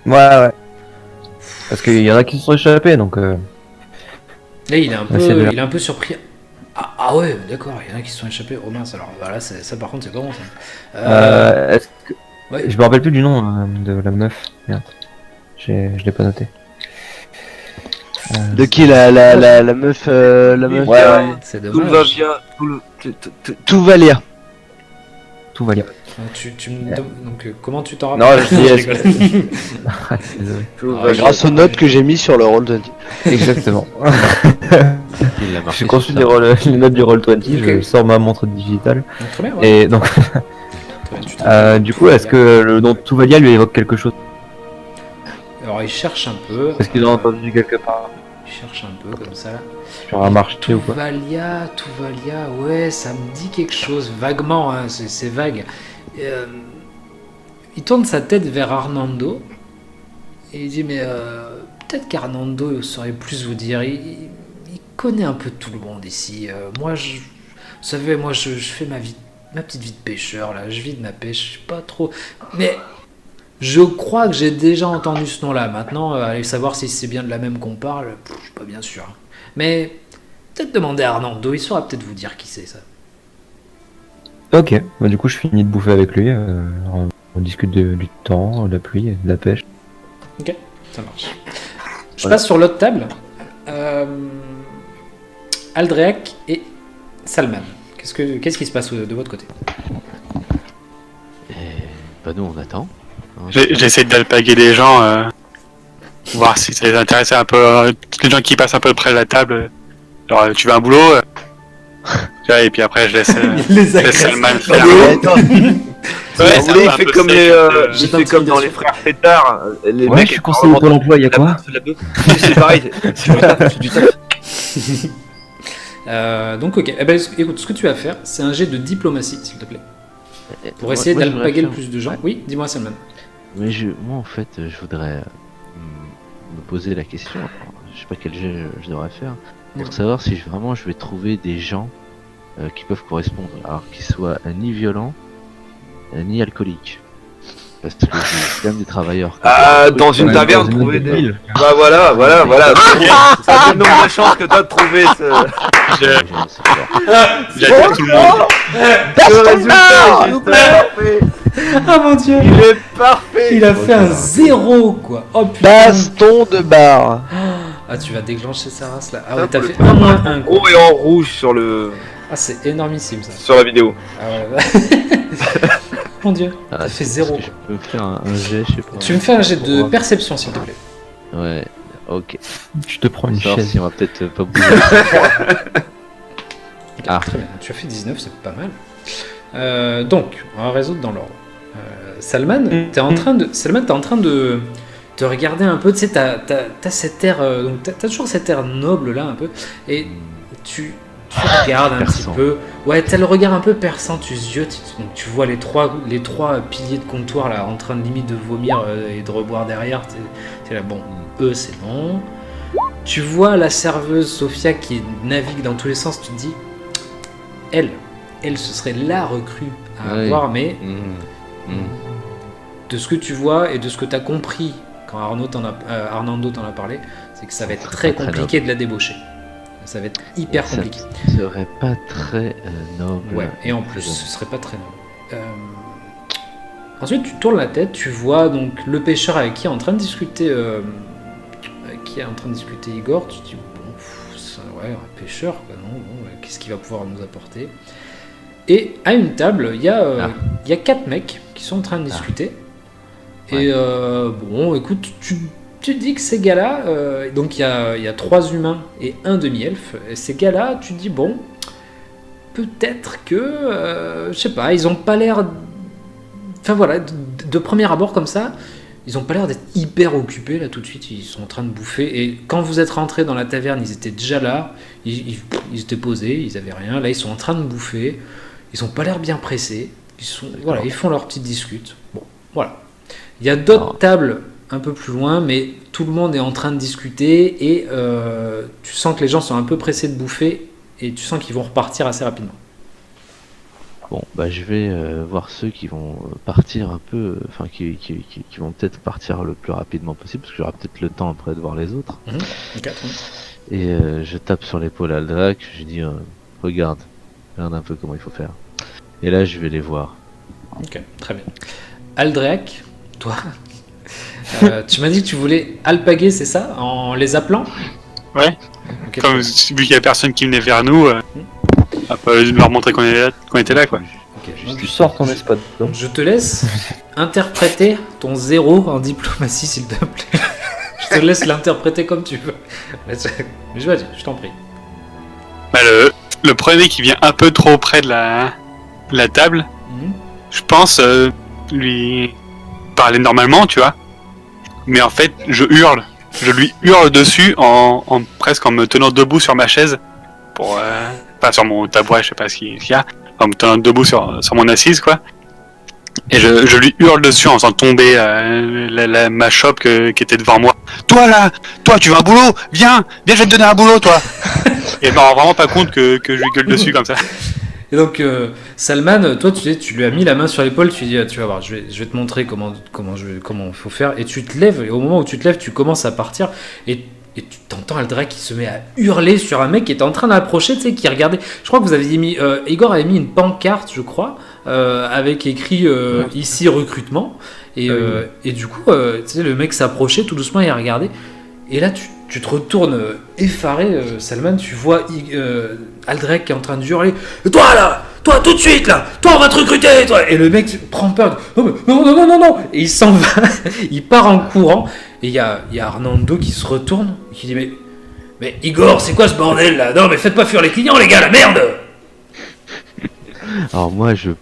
Ouais. Parce qu'il y en a qui se sont échappés, donc. Là, il est un peu, Ouais, c'est bien. il est un peu surpris. Ah ouais, d'accord, il y en a qui se sont échappés. Oh mince, alors voilà, ça par contre, c'est pas bon ça. Est-ce que... Ouais. Je me rappelle plus du nom de la meuf. Merde. Je l'ai pas noté. De qui la meuf la meuf Ouais. C'est Tout va dommage. bien. Tout va lire. Tout va bien. Tu me donc comment tu t'en Non, rappelles? je dis, rigole. Désolé. Tout Ah, va bien. Grâce aux notes que j'ai mis sur le roll 20. Exactement. Il l'a marqué Je consulte sur ça. les notes du Roll20, je Ok. sors ma montre digitale. Donc, très bien, ouais. Et donc, Très bien, tu te- du coup, est-ce que le nom Touvalia lui évoque quelque chose? Alors il cherche un peu. Est-ce qu'il a entendu quelque part Il cherche un peu comme ça. sur un marché ou quoi? Touvalia, ouais, ça me dit quelque chose, vaguement, hein, c'est vague. Il tourne sa tête vers Arnando et il dit mais peut-être qu'Arnando saurait plus vous dire. Il connaît un peu tout le monde ici. Moi, vous savez, moi je fais ma petite vie de pêcheur là, je vis de ma pêche, je sais pas trop. Mais je crois que j'ai déjà entendu ce nom-là. Maintenant, allez savoir si c'est bien de la même qu'on parle, je suis pas bien sûr. Mais peut-être demander à Arnando, il saura peut-être vous dire qui c'est ça. Ok, bah, du coup, je finis de bouffer avec lui. On discute du temps, de la pluie, et de la pêche. Ok, ça marche. Je passe sur l'autre table. Aldreac et Salman. Qu'est-ce qui se passe de votre côté? Et bah nous on attend. Hein, J'essaie d'alpaguer les gens, voir si ça les intéresse un peu. Les gens qui passent un peu près de la table. Genre, tu veux un boulot tu vois, et puis après, je laisse, Les laisse Salman faire. Attends, Ouais, Vous c'est voulez, un il fait peu comme sec, il fait comme dans les frères Fêtards. Les Ouais, mecs, je suis conseiller Pôle emploi, y'a quoi? C'est pareil, c'est du taf, c'est du taf. Donc ok, eh ben, écoute, ce que tu vas faire, c'est un jet de diplomatie, s'il te plaît. Pour essayer moi, je voudrais d'alpaguer le faire- plus de gens. Ouais. Oui, dis-moi Salman. Mais moi en fait je voudrais me poser la question, alors, je sais pas quel jet je devrais faire, pour Ouais. savoir si vraiment je vais trouver des gens qui peuvent correspondre, alors qu'ils soient ni violents ni alcooliques. Parce que j'ai quand même des travailleurs. Ah, dans une taverne, dans une trouver autre des. ville. Bah voilà. Ça fait le nombre de chances que t'as de trouver ce. J'attire tout le monde. Le résultat est juste parfait. Ah mon dieu, Il est parfait. il a fait un 0 quoi. Oh putain. Baston de bar. Ah, tu vas déclencher sa race là. Ah ouais, t'as fait 1 - 1 quoi. Oh, et en rouge sur le Ah, c'est énormissime ça. sur la vidéo. Ah ouais. Mon dieu, Ah, t'as fait est-ce 0 que quoi. Je peux faire un jet, je sais pas. Tu me fais un jet de perception s'il te plaît. Ouais, ok. Je te prends une Savoir chaise. si on va peut-être pas bouger. Ok, Ah. très bien. Tu as fait 19, c'est pas mal. Donc, on va résoudre dans l'ordre. Salman, t'es en train de te regarder un peu. Tu sais, t'as cet air, donc t'as toujours cet air noble là un peu, et tu regardes un Perçant. petit peu. Ouais, t'as le regard un peu perçant. Tu ziotes, donc tu vois les trois piliers de comptoir là en train de limite de vomir et de reboire derrière. T'es là, bon, eux c'est bon. Tu vois la serveuse Sophia qui navigue dans tous les sens. Tu te dis, elle ce serait la recrue à Ouais. avoir, mais Mmh. de ce que tu vois et de ce que tu as compris quand Arnando t'en a parlé, c'est que ça va être très Très compliqué de la débaucher. Ça va être hyper Ça compliqué. serait pas très noble. Ouais, et en plus, ce serait pas très noble. Ensuite, tu tournes la tête, tu vois donc le pêcheur avec qui est en train de discuter, Igor. Tu te dis, bon, ouais, un pêcheur, quoi, non, bon, qu'est-ce qu'il va pouvoir nous apporter? Et à une table, il y a 4 mecs qui sont en train de discuter. Ouais. Et bon, écoute, tu te dis que ces gars-là, donc il y a 3 humains et un demi-elfe, et ces gars-là, tu te dis, bon, peut-être que, je sais pas, ils ont pas l'air. Enfin voilà, de premier abord comme ça, ils ont pas l'air d'être hyper occupés là tout de suite, ils sont en train de bouffer. Et quand vous êtes rentrés dans la taverne, ils étaient déjà là, ils étaient posés, ils avaient rien. Là, ils sont en train de bouffer, ils ont pas l'air bien pressés, ils font leur petite discute. Bon, voilà. Il y a d'autres tables un peu plus loin, mais tout le monde est en train de discuter et tu sens que les gens sont un peu pressés de bouffer et tu sens qu'ils vont repartir assez rapidement. Bon, bah je vais voir ceux qui vont partir un peu, enfin qui vont peut-être partir le plus rapidement possible, parce que j'aurai peut-être le temps après de voir les autres. Ok, très bien. Et je tape sur l'épaule à Aldrak, je lui dis regarde un peu comment il faut faire. Et là je vais les voir. Ok, très bien. Aldreac, toi, tu m'as dit que tu voulais alpaguer, c'est ça, en les appelant? Ouais. Ok, Comme vu qu'il y a personne qui venait vers nous, on peut leur montrer qu'on était là, quoi. ok. Tu sors ton espadon. Donc, je te laisse interpréter ton 0 en diplomatie, s'il te plaît. Je te laisse l'interpréter comme tu veux. Mais vas-y, je t'en prie. Bah, le premier qui vient un peu trop près de la table, Mhm. je pense lui parler normalement, tu vois. Mais en fait, je lui hurle dessus presque en me tenant debout sur ma chaise, pas sur mon tabouret, je sais pas ce qu'il y a, en me tenant debout sur mon assise, quoi. Et je lui hurle dessus en faisant tomber ma chope qui était devant moi. Toi tu veux un boulot? Viens, je vais te donner un boulot, toi. Et elle me rend vraiment pas compte que je lui gueule dessus comme ça. Et donc, Salman, toi, tu lui as mis la main sur l'épaule, tu lui dis, ah, tu vas voir, je vais te montrer comment il faut faire. Et tu te lèves, et au moment où tu te lèves, tu commences à partir, et tu t'entends Aldrak qui se met à hurler sur un mec qui était en train d'approcher, tu sais, qui regardait. Je crois que vous aviez mis, Igor avait mis une pancarte, je crois, avec écrit ici recrutement. Et du coup, tu sais, le mec s'approchait tout doucement et regardait. Et là, tu te retournes effaré, Salman, tu vois Aldrek qui est en train de hurler. Toi là, toi tout de suite là, toi on va te recruter, toi. Et le mec prend peur. Non. Et il s'en va, il part en courant. Et il y a Arnando qui se retourne et qui dit mais Igor, c'est quoi ce bordel là? Non mais faites pas fuir les clients les gars, la merde. Alors moi du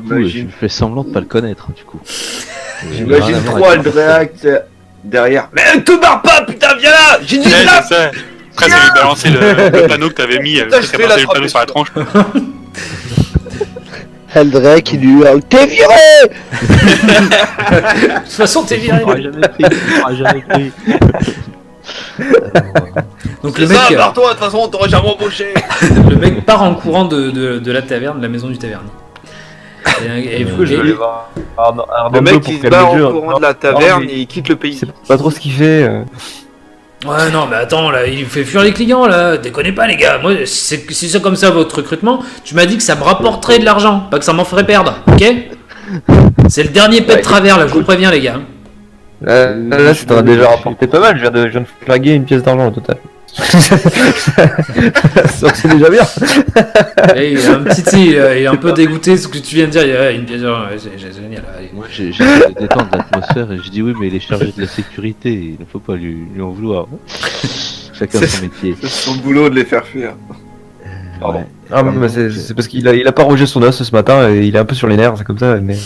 coup je fais semblant de pas le connaître du coup. J'imagine trop Aldreac derrière. Mais te barre pas, putain, viens là. J'ai dit Ouais, là. c'est ça. Après, ça lui balancer le panneau que t'avais mis, Putain, je ça fais balancer le l'attraper. panneau sur la tronche. Aldrek qui lui hurle t'es viré. De toute façon t'es viré. jamais pris. Donc C'est le mec, ça, barre-toi, de toute façon, on t'aurait jamais embauché. le mec part en courant de la taverne, de la maison du tavernier. Et Du coup, je vais aller voir Armando Le mec pour qui se calmer bat le en jeu. courant de la Non, taverne mais et il quitte le pays. c'est pas trop ce qu'il fait. Ouais, non, mais attends, là, il fait fuir les clients, là. Déconnez pas, les gars. Moi, si c'est comme ça votre recrutement, tu m'as dit que ça me rapporterait de l'argent, pas que ça m'en ferait perdre, ok? C'est le dernier pet de travers, là, je vous préviens, les gars. Là, ça t'en a déjà rapporté pas mal. Je viens de flaguer une pièce d'argent au total. Donc c'est déjà bien. Et il est un petit, il est un peu dégoûté de ce que tu viens de dire. Il y a une pièce d'argent, ouais, c'est génial. Allez. Moi j'essaie de détendre l'atmosphère et je dis oui mais il est chargé de la sécurité, il ne faut pas lui en vouloir. Chacun son métier. C'est son boulot de les faire fuir. Pardon. Ouais. Ah, mais c'est parce qu'il a pas rangé son os ce matin et il est un peu sur les nerfs, c'est comme ça. Mais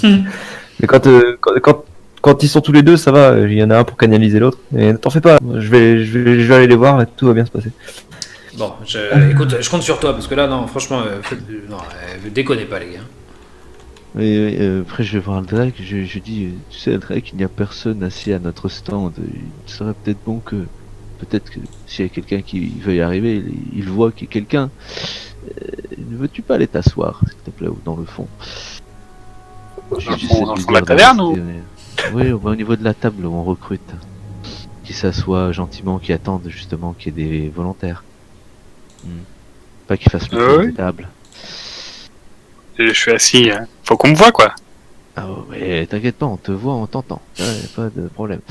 quand ils sont tous les deux, ça va. Il y en a un pour canaliser l'autre. Et t'en fais pas. Je vais aller les voir. Là, tout va bien se passer. Bon, écoute, je compte sur toi parce que là, non, franchement, non, déconnez pas, les gars. Et après je vais voir le Drake, je dis tu sais le Drake il n'y a personne assis à notre stand, il serait peut-être bon que peut-être que s'il y a quelqu'un qui veut y arriver, il voit qu'il y a quelqu'un. Ne veux-tu pas aller t'asseoir s'il te plaît ou dans le fond? Dans la taverne ou? Oui, au niveau de la table où on recrute. Qui s'assoit gentiment, qui attendent justement qu'il y ait des volontaires. Pas qu'ils fassent le tour oui. des tables. Je suis assis, faut qu'on me voit quoi. Ah ouais, t'inquiète pas, on te voit, on t'entend. Ouais, pas de problème.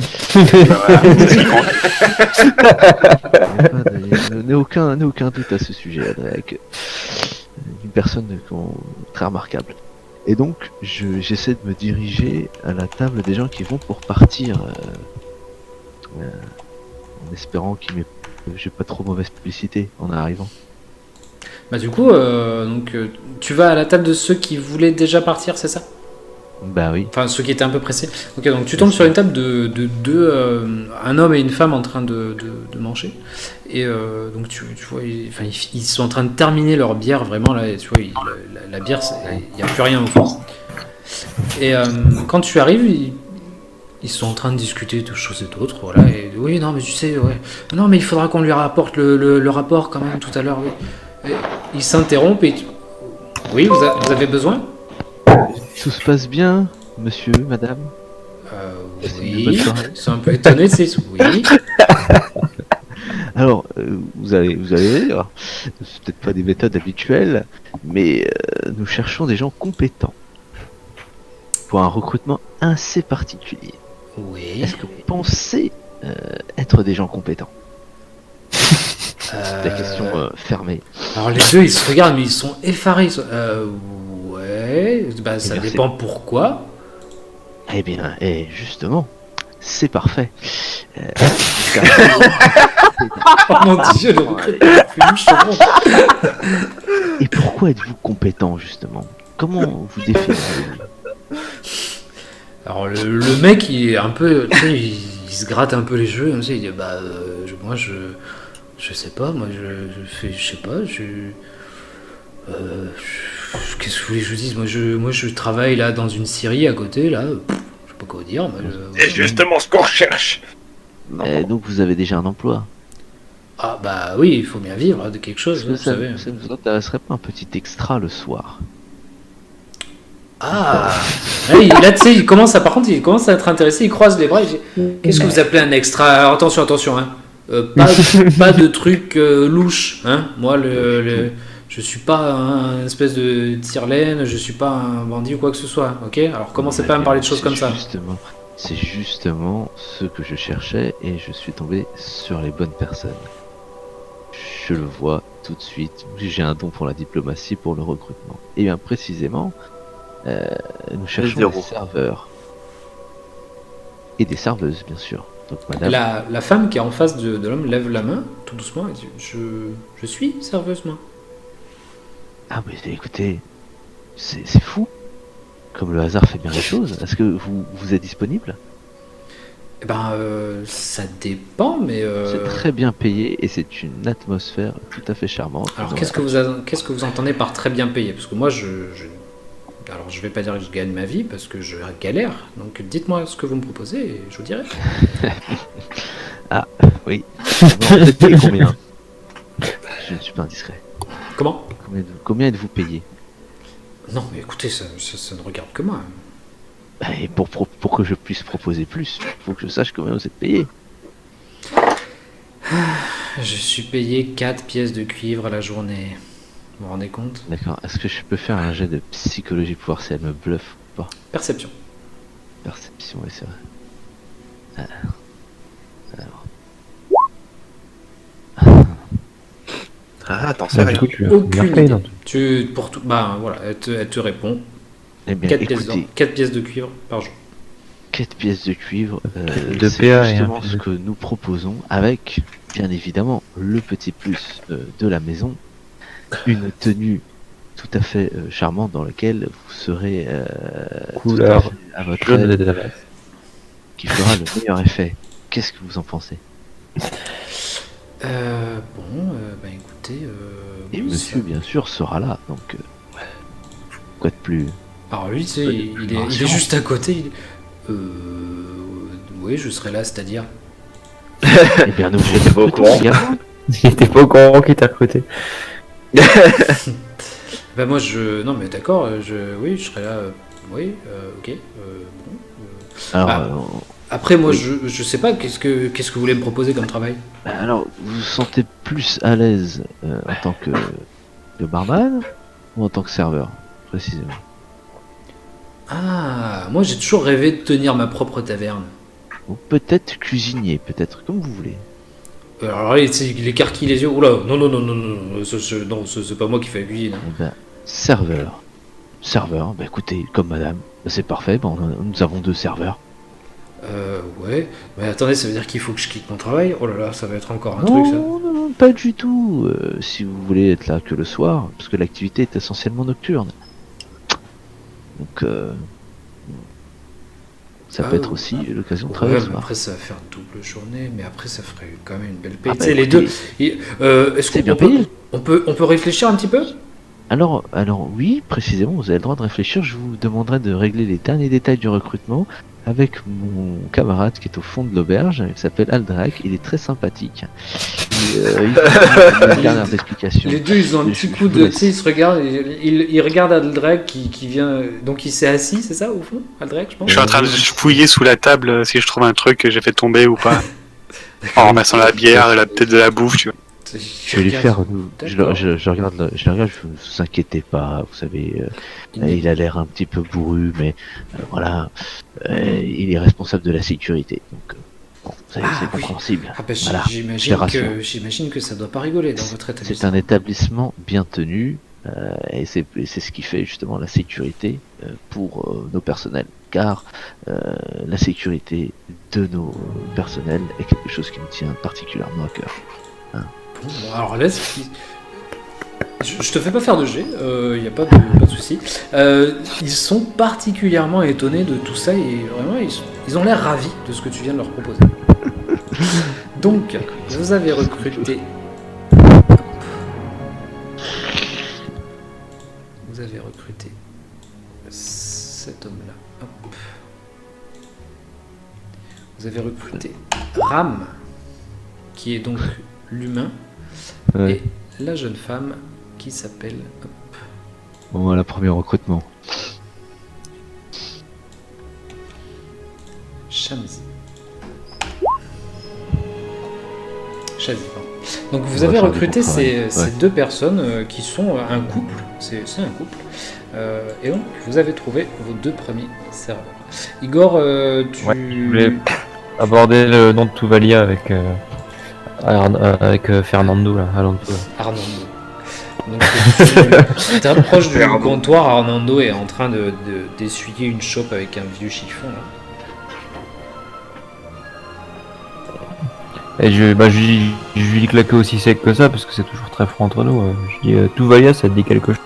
N'ai aucun doute à ce sujet, avec une personne très remarquable. Et donc, j'essaie de me diriger à la table des gens qui vont pour partir, en espérant j'ai pas trop mauvaise publicité en arrivant. Bah, du coup, tu vas à la table de ceux qui voulaient déjà partir, c'est ça? Bah oui. Enfin, ceux qui étaient un peu pressés. Ok, donc tu tombes sur une table de deux, un homme et une femme en train de manger. Et donc tu vois, ils sont en train de terminer leur bière, vraiment, là, et tu vois, la bière, il n'y a plus rien au fond. Et quand tu arrives, ils sont en train de discuter de choses et d'autres, voilà. Et oui, non, mais tu sais, ouais. Non, mais il faudra qu'on lui rapporte le rapport quand même tout à l'heure, oui. Et ils s'interrompent et... Oui, vous avez besoin? Tout se passe bien, monsieur, madame? Oui, ils sont un peu étonnés, c'est... Oui. Alors, vous allez rire, c'est peut-être pas des méthodes habituelles, mais nous cherchons des gens compétents pour un recrutement assez particulier. Oui. Est-ce que vous pensez être des gens compétents? La question fermée. Alors les deux, ils se regardent, mais ils sont effarés. Ouais, bah ça Merci. dépend pourquoi. Eh bien, justement, c'est parfait. Oh mon dieu, le recrutement plus chaud. Et pourquoi êtes-vous compétent, justement? Comment vous définissez? Alors le mec, il est un peu, tu sais, il se gratte un peu les cheveux, comme ça, il dit bah moi je sais pas, moi je sais pas, qu'est-ce que vous voulez que je vous dise, moi je travaille là dans une scierie à côté là, je sais pas quoi vous dire. C'est justement ce qu'on recherche. Donc vous avez déjà un emploi. Ah bah oui, il faut bien vivre de quelque chose, Est-ce que vous ça savez. ne vous intéresserait pas un petit extra le soir? Ah, là tu sais, il commence à être intéressé, il croise les bras, il dit qu'est-ce que vous appelez un extra? Alors, attention, hein. Pas de truc louche, hein. Moi, je suis pas un espèce de tire-laine, je suis pas un bandit ou quoi que ce soit, ok? Alors commencez pas à me parler de choses comme ça. C'est justement ce que je cherchais et je suis tombé sur les bonnes personnes. Je le vois tout de suite, j'ai un don pour la diplomatie, pour le recrutement. Et bien précisément, nous cherchons des serveurs. Et des serveuses, bien sûr. Donc, madame... La femme qui est en face de l'homme lève la main, tout doucement, et dit je suis serveuse, moi. Ah mais écoutez, c'est fou. Comme le hasard fait bien les choses. Est-ce que vous êtes disponible? Eh ben, ça dépend, mais... C'est très bien payé et c'est une atmosphère tout à fait charmante. Alors, qu'est-ce que vous entendez par très bien payé? Parce que moi, alors, je vais pas dire que je gagne ma vie, parce que je galère. Donc, dites-moi ce que vous me proposez et je vous dirai. Ah, oui. Vous êtes payé combien? Je ne suis pas indiscret. Comment? Combien êtes-vous payé? Non, mais écoutez, ça ne regarde que moi. Et pour que je puisse proposer plus, il faut que je sache combien vous êtes payé. Je suis payé 4 pièces de cuivre à la journée. Vous vous rendez compte? D'accord. Est-ce que je peux faire un jet de psychologie pour voir si elle me bluffe ou pas? Perception. Perception, oui, c'est vrai. Ah, t'en sais Bah, du rien. coup, tu Aucune bien payé, idée. non? Pour tout, bah voilà, elle te répond. Eh bien, 4 pièces, écoutez, 4 pièces de cuivre par jour. 4 pièces de cuivre, De c'est PA et un justement pièce ce de- que nous proposons avec, bien évidemment, le petit plus de la maison, une tenue tout à fait charmante dans laquelle vous serez Couleur tout à fait à votre Jaune aise, de Damas. qui fera le meilleur effet. Qu'est-ce que vous en pensez? Bah écoutez, Et oui, monsieur, bien sûr, sera là, donc quoi de plus? alors lui, tu sais, il est juste à côté. Oui, je serai là, c'est-à-dire. Eh bien, nous vous pas au courant. également. Il était pas au courant qu'il t'a recruté. Bah moi, non mais d'accord, oui, je serai là. Oui, ok. Bon. Alors, Ah. Après, moi, oui. je sais pas, qu'est-ce que vous voulez me proposer comme travail? alors, vous vous sentez plus à l'aise en tant que barman ou en tant que serveur, précisément? Ah, moi j'ai toujours rêvé de tenir ma propre taverne. Ou peut-être cuisinier, peut-être, comme vous voulez. Alors là, il écarquille les yeux. Oula, non, non, c'est pas moi qui fais la cuisine. Eh ben, serveur. Serveur, bah écoutez, comme madame, bah, c'est parfait, bah, nous avons 2 serveurs. Ouais. Mais attendez, ça veut dire qu'il faut que je quitte mon travail? Oh là là, ça va être encore un truc ça. Non, pas du tout. Si vous voulez être là que le soir, parce que l'activité est essentiellement nocturne. Donc, ça peut être aussi l'occasion de Ouais, travailler le mais soir. après ça va faire double journée, mais après ça ferait quand même une belle paye. Ah, Tu bah, sais, les écoutez, deux. Est-ce c'est qu'on bien peut, payé. on peut réfléchir un petit peu? Alors oui, précisément, vous avez le droit de réfléchir. Je vous demanderai de régler les derniers détails du recrutement avec mon camarade qui est au fond de l'auberge. Il s'appelle Aldrak. Il est très sympathique. Et, il faut une dernière explication. Les deux, ils ont un Mais petit je coup vous de. Tu laisse. sais, ils se regardent, ils regardent Aldrek qui vient. Donc il s'est assis, c'est ça, au fond? Aldrek, je pense? Je suis en train de fouiller sous la table si je trouve un truc que j'ai fait tomber ou pas. En ramassant la bière et peut-être de la bouffe, tu vois. Je vais lui faire. D'accord. Je regarde, je vous inquiétez pas. Vous savez, il a l'air un petit peu bourru, mais voilà, il est responsable de la sécurité. Donc, bon, vous savez, Ah, c'est oui. compréhensible. Ah bah, Voilà, j'imagine que ça doit pas rigoler dans votre C'est établissement. un établissement bien tenu, et c'est ce qui fait justement la sécurité pour nos personnels. Car la sécurité de nos personnels est quelque chose qui me tient particulièrement à cœur. Bon, alors là, je te fais pas faire de jet, y a pas de souci. Ils sont particulièrement étonnés de tout ça et vraiment ils ont l'air ravis de ce que tu viens de leur proposer. Donc, vous avez recruté. Vous avez recruté cet homme-là. Hop. Vous avez recruté Ram, qui est donc l'humain, Ouais. et la jeune femme qui s'appelle hop, Bon, voilà, premier recrutement. Shamsi. Shazi, pardon. Donc vous On va avez faire du recruté bon travail. ces Ouais. deux personnes qui sont un couple, c'est un couple, et donc vous avez trouvé vos 2 premiers serveurs. Igor, tu... Ouais, je voulais aborder le nom de Tuvalia avec Fernando là, Alonso. Là. Arnando. Donc tu t'approches du Fernando. comptoir, Arnando est en train d'essuyer une chope avec un vieux chiffon là. Et je lui claquais aussi sec que ça parce que c'est toujours très froid entre nous. Je dis Tuvalia, ça te dit quelque chose?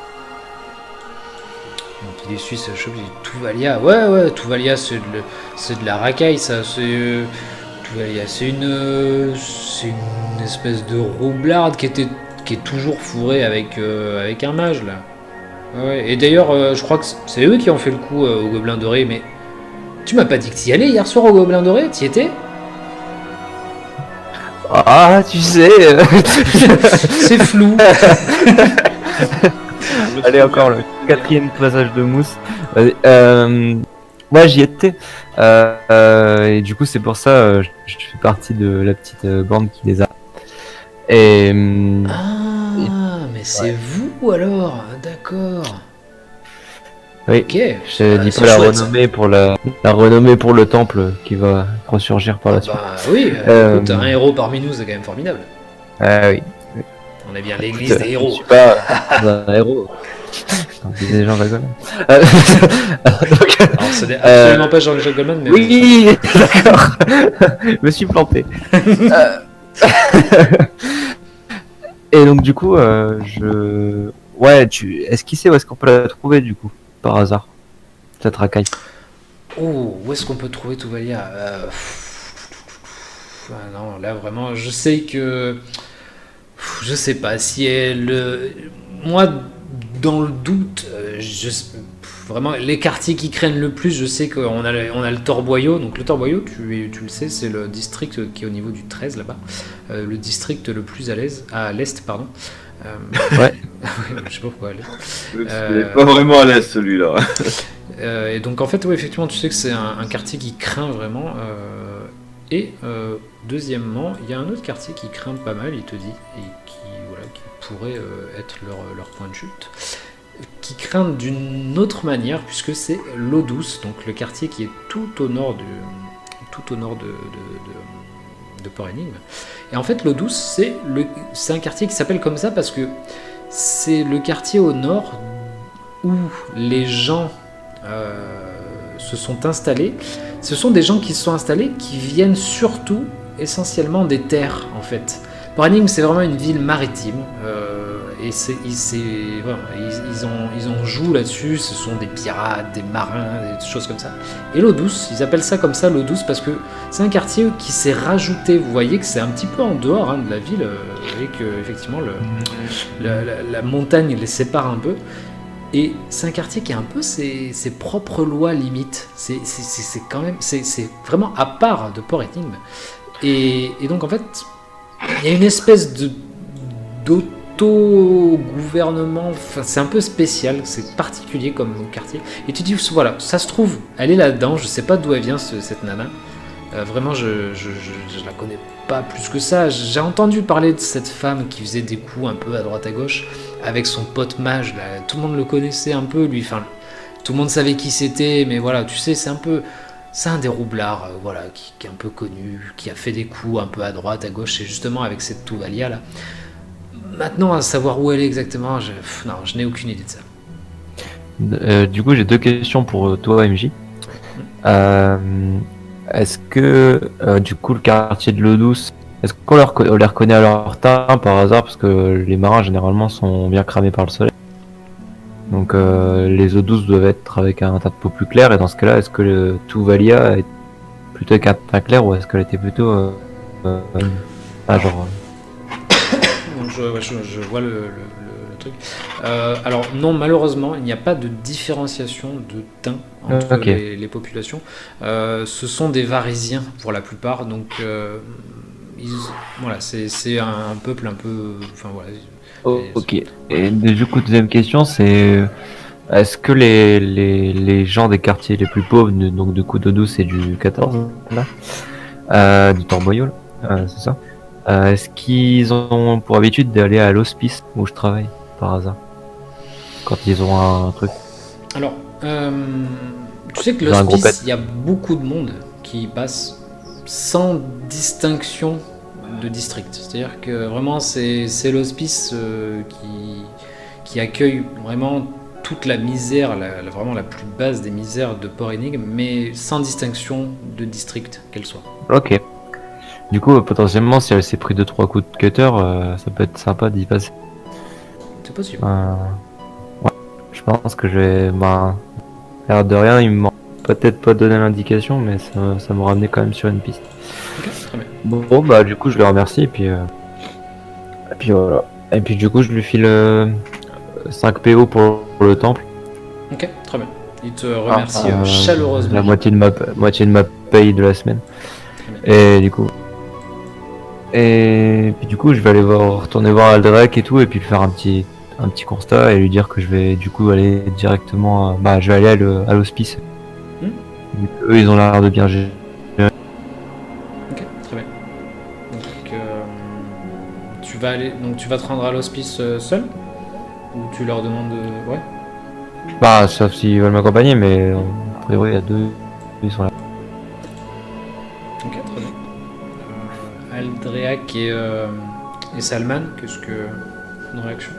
Donc il essuie sa chope, il dit Tuvalia. Ouais, Tuvalia c'est de la racaille ça. Tuvalia c'est une espèce de roublarde qui est toujours fourrée avec un mage là. Ouais, et d'ailleurs je crois que c'est eux qui ont fait le coup au Gobelin Doré, mais tu m'as pas dit que t'y allais hier soir au Gobelin Doré, t'y étais? Ah, tu sais. C'est flou. Allez, encore le quatrième passage de mousse. Moi, j'y étais. Et du coup, c'est pour ça, je fais partie de la petite bande qui les a. Et Mais c'est vous alors, d'accord. oui, Ok. je dis c'est pas la chouette, ça. renommée pour la renommée pour le temple qui va ressurgir par la suite. Bah oui, écoute, un héros parmi nous, c'est quand même formidable. Ah oui. On est bien l'église des Je héros. suis pas un héros. On disait Jean Goldman. Alors, ce n'est absolument pas Jean-Jacques Goldman, mais Oui, d'accord. Je me suis planté. Et donc du coup, ouais, est-ce qu'il sait où est-ce qu'on peut la trouver du coup, par hasard, cette racaille? Oh, où est-ce qu'on peut trouver Touvalia non, là vraiment, je sais que. Je sais pas si elle. Moi, dans le doute, vraiment, les quartiers qui craignent le plus, je sais qu'on a le Torboyau. Donc, le Torboyau, tu le sais, c'est le district qui est au niveau du 13 là-bas. Le district le plus à l'est, pardon. Ouais. Je sais pas pourquoi à l'est. Il est pas vraiment à l'aise celui-là. Et donc en fait, ouais, effectivement, tu sais que c'est un quartier qui craint vraiment. Et deuxièmement, il y a un autre quartier qui craint pas mal, il te dit, et qui pourrait être leur point de chute, qui craint d'une autre manière, puisque c'est l'eau douce, donc le quartier qui est tout au nord de Port Énigme. Et en fait, l'eau douce, c'est un quartier qui s'appelle comme ça parce que c'est le quartier au nord où les gens se sont installés. Ce sont des gens qui se sont installés qui viennent surtout, essentiellement, des terres, en fait. Port Énigme, c'est vraiment une ville maritime. Et voilà, ils en jouent là-dessus. Ce sont des pirates, des marins, des choses comme ça. Et l'eau douce, ils appellent ça comme ça, l'eau douce, parce que c'est un quartier qui s'est rajouté. Vous voyez que c'est un petit peu en dehors de la ville, et que effectivement la montagne les sépare un peu. Et c'est un quartier qui a un peu ses propres lois limites. C'est quand même, c'est vraiment à part de Port Énigme. Et donc en fait, il y a une espèce d'auto-gouvernement. Enfin, c'est un peu spécial, c'est particulier comme quartier. Et tu dis voilà, ça se trouve, elle est là-dedans. Je sais pas d'où elle vient cette nana. Vraiment, je la connais pas plus que ça. J'ai entendu parler de cette femme qui faisait des coups un peu à droite à gauche avec son pote mage. Là. Tout le monde le connaissait un peu, lui. Enfin, tout le monde savait qui c'était, mais voilà, tu sais, c'est un des roublards, voilà, qui est un peu connu, qui a fait des coups un peu à droite, à gauche, et justement avec cette Touvalia là. Maintenant, à savoir où elle est exactement, je n'ai aucune idée de ça. Du coup, j'ai deux questions pour toi, MJ. Est-ce que, du coup, le quartier de l'eau douce, est-ce qu'on les reconnaît à leur teint par hasard? Parce que les marins, généralement, sont bien cramés par le soleil. Donc, les eaux douces doivent être avec un teint de peau plus clair. Et dans ce cas-là, est-ce que le Touvalia est plutôt avec un teint clair ou est-ce qu'elle était plutôt... genre... Donc, je vois le truc. Alors non, malheureusement, il n'y a pas de différenciation de teint entre les populations. Ce sont des Varisiens pour la plupart, donc voilà, c'est un peuple un peu... Enfin voilà. Ok. Et du coup, deuxième question, c'est est-ce que les gens des quartiers les plus pauvres, donc du coup d'eau douce et du 14 là, du Torboyau, c'est ça? Est-ce qu'ils ont pour habitude d'aller à l'hospice où je travaille par hasard quand ils ont un truc? Alors, tu sais que l'hospice, il y a beaucoup de monde qui passe sans distinction de district. C'est-à-dire que vraiment, c'est l'hospice qui accueille vraiment toute la misère, vraiment la plus basse des misères de Port Énigme, mais sans distinction de district qu'elle soit. Ok. Du coup, potentiellement, si elle s'est pris 2-3 coups de cutter, ça peut être sympa d'y passer. C'est possible. Ouais. Je pense que je vais... l'air de rien, il m'a peut-être pas donné l'indication, mais ça m'a ramené quand même sur une piste. Ok, très bien. Bon, bah du coup, je le remercie, et puis voilà. Et puis du coup, je lui file 5 PO pour le temple. Ok, très bien. Il te remercie chaleureusement. La moitié de ma paye de la semaine. Et du coup... Et puis du coup, je vais aller retourner voir Aldrek et tout, et puis faire un petit un petit constat et lui dire que je vais du coup aller directement, je vais aller à l'hospice. Vu qu'eux, ils ont l'air de bien gérer. Ok, très bien. Donc, tu vas te rendre à l'hospice seul? Ou tu leur demandes de... Ouais. Sauf s'ils veulent m'accompagner, mais a priori, il y a deux, ils sont là. Ok, très bien. Aldreac et Salman, qu'est-ce que... Une réaction?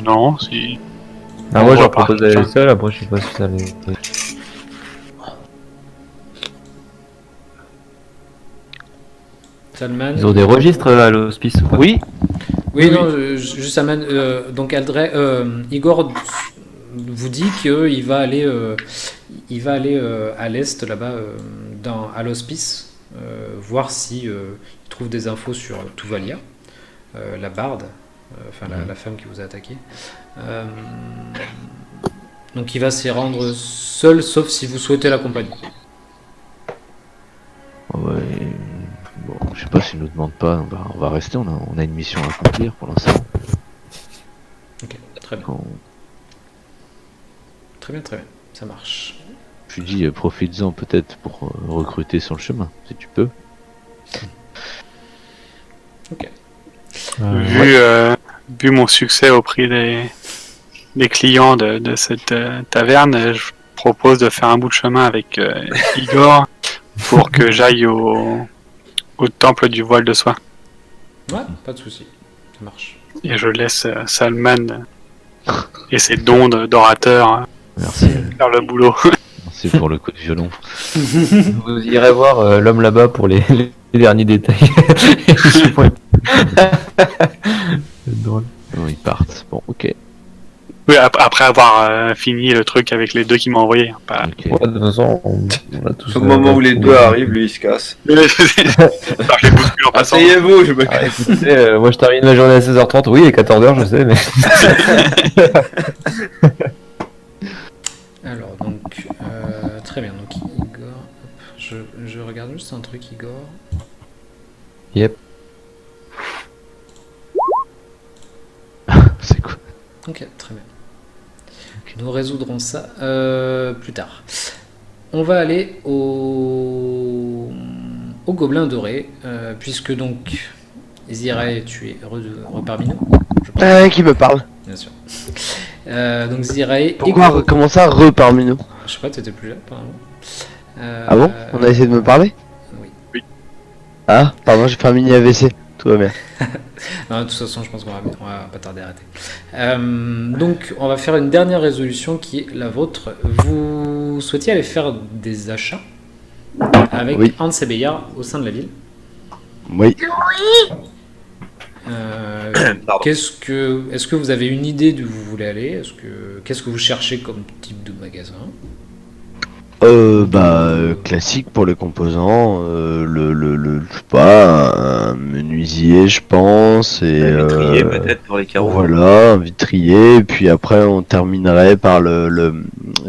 Non, si. Moi, On je va leur pas. propose d'aller seul, après, je sais pas si ça les... Salman. Ils ont des registres à l'hospice ou pas? Oui. Oui, non, juste Salman. Donc Igor vous dit qu'il va aller, à l'est là-bas, à l'hospice, voir si il trouve des infos sur Tuvalia, la barde, la femme qui vous a attaqué. Donc il va s'y rendre seul, sauf si vous souhaitez l'accompagner. Ouais. Bon, je sais pas s'ils nous demandent pas, on va rester, on a une mission à accomplir pour l'instant. Ok, très bien. Quand- Très bien, très bien. Ça marche. Je lui dis, profites-en peut-être pour recruter sur le chemin, si tu peux. Ok. Vu mon succès au prix des clients de cette taverne, je propose de faire un bout de chemin avec Igor pour que j'aille au temple du voile de soie. Ouais, pas de souci. Ça marche. Et je laisse Salman et ses dons d'orateur Merci, faire le boulot. merci pour le coup de violon. Vous irez voir l'homme là-bas pour les derniers détails. C'est drôle. Non, ils partent. Bon, ok. Oui, après avoir fini le truc avec les deux qui m'ont envoyé. Hein, pas... Ok. Ouais, de toute façon, on a tous... Au moment où les deux arrivent, lui il se casse. Alors, je les bouscule en passant. Asseyez-vous, je me Ah, casse. écoutez, moi je termine ma journée à 16h30, oui, et 14h, je sais, mais... Alors, donc, très bien. Donc, Igor. Hop, je regarde juste un truc, Igor. Yep. C'est quoi? Ok, très bien. Nous résoudrons ça plus tard. On va aller au Gobelin Doré, puisque donc Zirae, tu es parmi nous, je pense, Qui me parle? bien sûr. Donc Zirae, Pourquoi comment ça parmi nous? je sais pas, t'étais plus là, apparemment. Ah bon? On a essayé de me parler? Oui. Ah, pardon, j'ai fait un mini AVC. Tout va bien. Non, de toute façon, je pense qu'on va pas tarder à arrêter. Donc, on va faire une dernière résolution qui est la vôtre. Vous souhaitiez aller faire des achats avec Oui. Hans et Bayard au sein de la ville. Oui. Pardon. Est-ce que vous avez une idée d'où vous voulez aller? Qu'est-ce que vous cherchez comme type de magasin? Classique pour les composants, je sais pas, un menuisier, je pense, et Un vitrier peut-être pour les carreaux. voilà, un vitrier, et puis après on terminerait par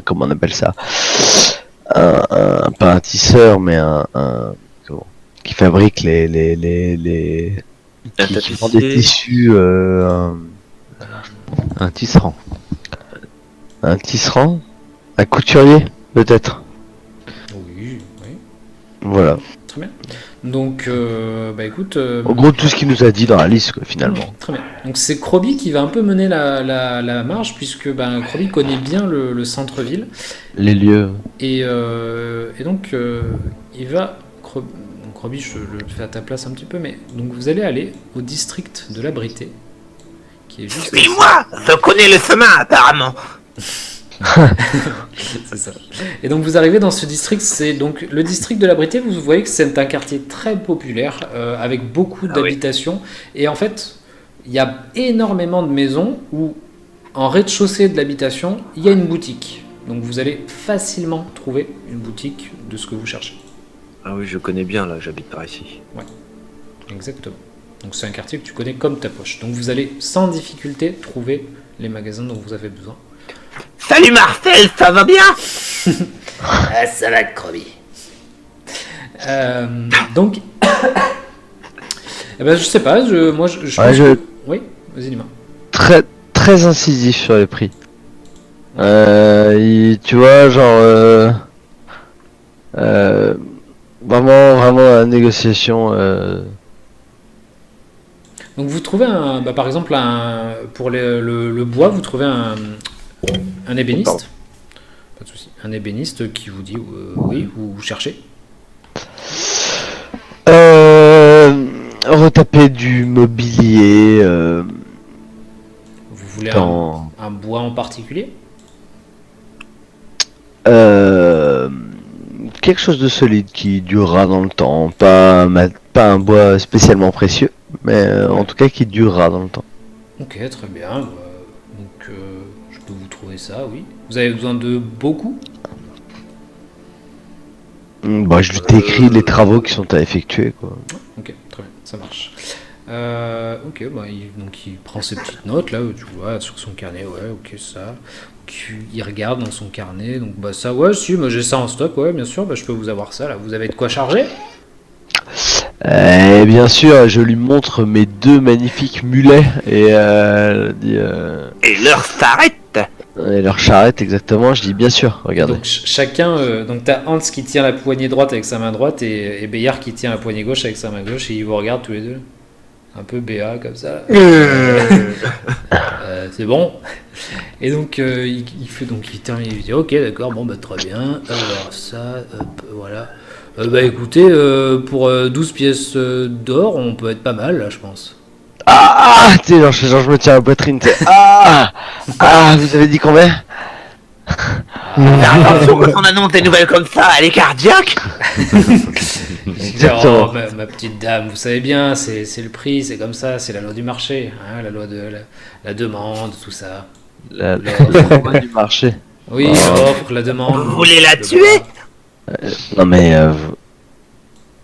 comment on appelle ça, pas un tisseur, mais qui fabrique Un qui vend des tapissier. tissus, Un tisserand. un tisserand, un couturier, peut-être. Oui, oui. Voilà. Très bien. Donc, écoute. En gros, tout ce qu'il nous a dit dans la liste, quoi, finalement. Très bien. Donc c'est Krobi qui va un peu mener la marche, puisque Krobi connaît bien le centre-ville. Les lieux. Et donc, il va... Krobi, je le fais à ta place un petit peu, mais donc vous allez aller au district de la Britée, qui est juste... Suis-moi, je connais le chemin apparemment. C'est ça. Et donc vous arrivez dans ce district, c'est donc le district de la Britée, vous voyez que c'est un quartier très populaire, avec beaucoup d'habitations, et en fait, il y a énormément de maisons où, en rez-de-chaussée de l'habitation, il y a une boutique. Donc vous allez facilement trouver une boutique de ce que vous cherchez. Ah oui, je connais bien là, j'habite par ici. Exactement. Donc c'est un quartier que tu connais comme ta poche. Donc vous allez sans difficulté trouver les magasins dont vous avez besoin. Salut Marcel, ça va bien? Ah, ça va, Krobi. Donc, Eh ben, je sais pas, moi je Ouais, pense je- que- Oui, vas-y, dis-moi. Très, très incisif sur les prix. Tu vois, genre, vraiment la négociation. Donc vous trouvez par exemple pour le bois, vous trouvez un ébéniste. Pas de souci. Un ébéniste qui vous dit oui, vous cherchez. Retaper du mobilier Vous voulez dans. un bois en particulier? Quelque chose de solide qui durera dans le temps, pas un bois spécialement précieux, mais en tout cas qui durera dans le temps. Ok, très bien. Donc je peux vous trouver ça, oui. Vous avez besoin de beaucoup? Bah, je lui décris les travaux qui sont à effectuer, quoi. Ok, très bien, ça marche. Ok, donc il prend ses petites notes là, tu vois, sur son carnet, ouais, ok, ça. Il regarde dans son carnet, donc bah ça, ouais, si, moi j'ai ça en stock, ouais, bien sûr, bah, je peux vous avoir ça là. Vous avez de quoi charger? Et bien sûr, je lui montre mes 2 magnifiques mulets et elle dit, Et l'heure s'arrête. et leur charrette exactement. Je dis bien sûr, regardez. Donc chacun, donc t'as Hans qui tient la poignée droite avec sa main droite et Bayard qui tient la poignée gauche avec sa main gauche et ils vous regardent tous les deux. Un peu BA comme ça. C'est bon. Et donc il termine, il dit ok d'accord, bon bah très bien. Alors ça, hop, voilà. Bah écoutez, pour 12 pièces d'or, on peut être pas mal là, je pense. Tu sais, genre je me tiens à la poitrine. Tu sais. Vous avez dit combien? Attention, quand on annonce des nouvelles comme ça, elle est cardiaque. Exactement. Oh, ma petite dame, vous savez bien, c'est le prix, c'est comme ça, c'est la loi du marché, hein, la loi de la demande, tout ça. La loi du marché. Oui, l'offre, la demande. Vous voulez la le tuer? bas. Non mais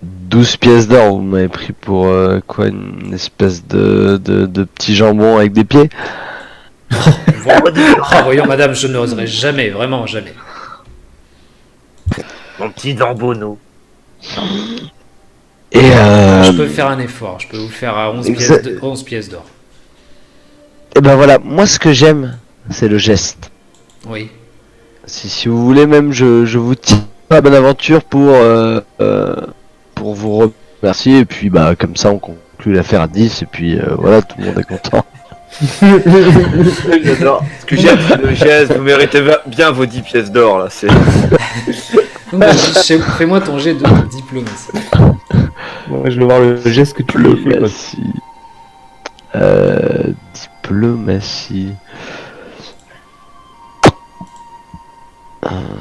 12 pièces d'or, vous m'avez pris pour quoi, une espèce de petit jambon avec des pieds? Ah, voyons, madame, je n'oserais jamais, vraiment jamais. Mon petit Zambono. Et Je peux faire un effort, je peux vous le faire à 11 pièces d'or. et ben voilà, moi ce que j'aime, c'est le geste. Oui. Si vous voulez même, je vous tiens à la bonne aventure pour vous remercier, et puis bah comme ça on conclut l'affaire à 10, et puis voilà, tout le monde est content. J'adore. Ce que j'aime, c'est le geste. Vous méritez bien vos 10 pièces d'or là. C'est. Donc, fais-moi ton jet de diplomatie. Moi, je veux voir le geste que tu lui fais, quoi. Diplomatie.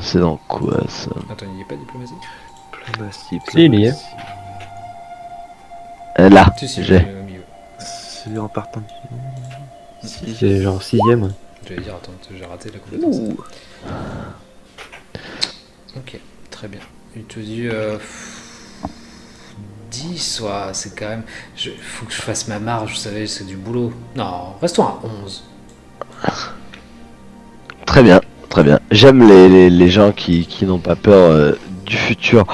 C'est dans quoi ça? Attends, il n'y a pas de diplomatie? Diplomatie. Si, il y est. Là, Si, j'ai. au milieu. C'est en partant du. C'est genre 6ème. J'allais dire, attends, j'ai raté la compétence. Ouh. Ok, très bien. Il te dit 10, ouais, c'est quand même. Faut que je fasse ma marge, vous savez, c'est du boulot. Non, restons à 11. Très bien, très bien. J'aime les gens qui n'ont pas peur du futur.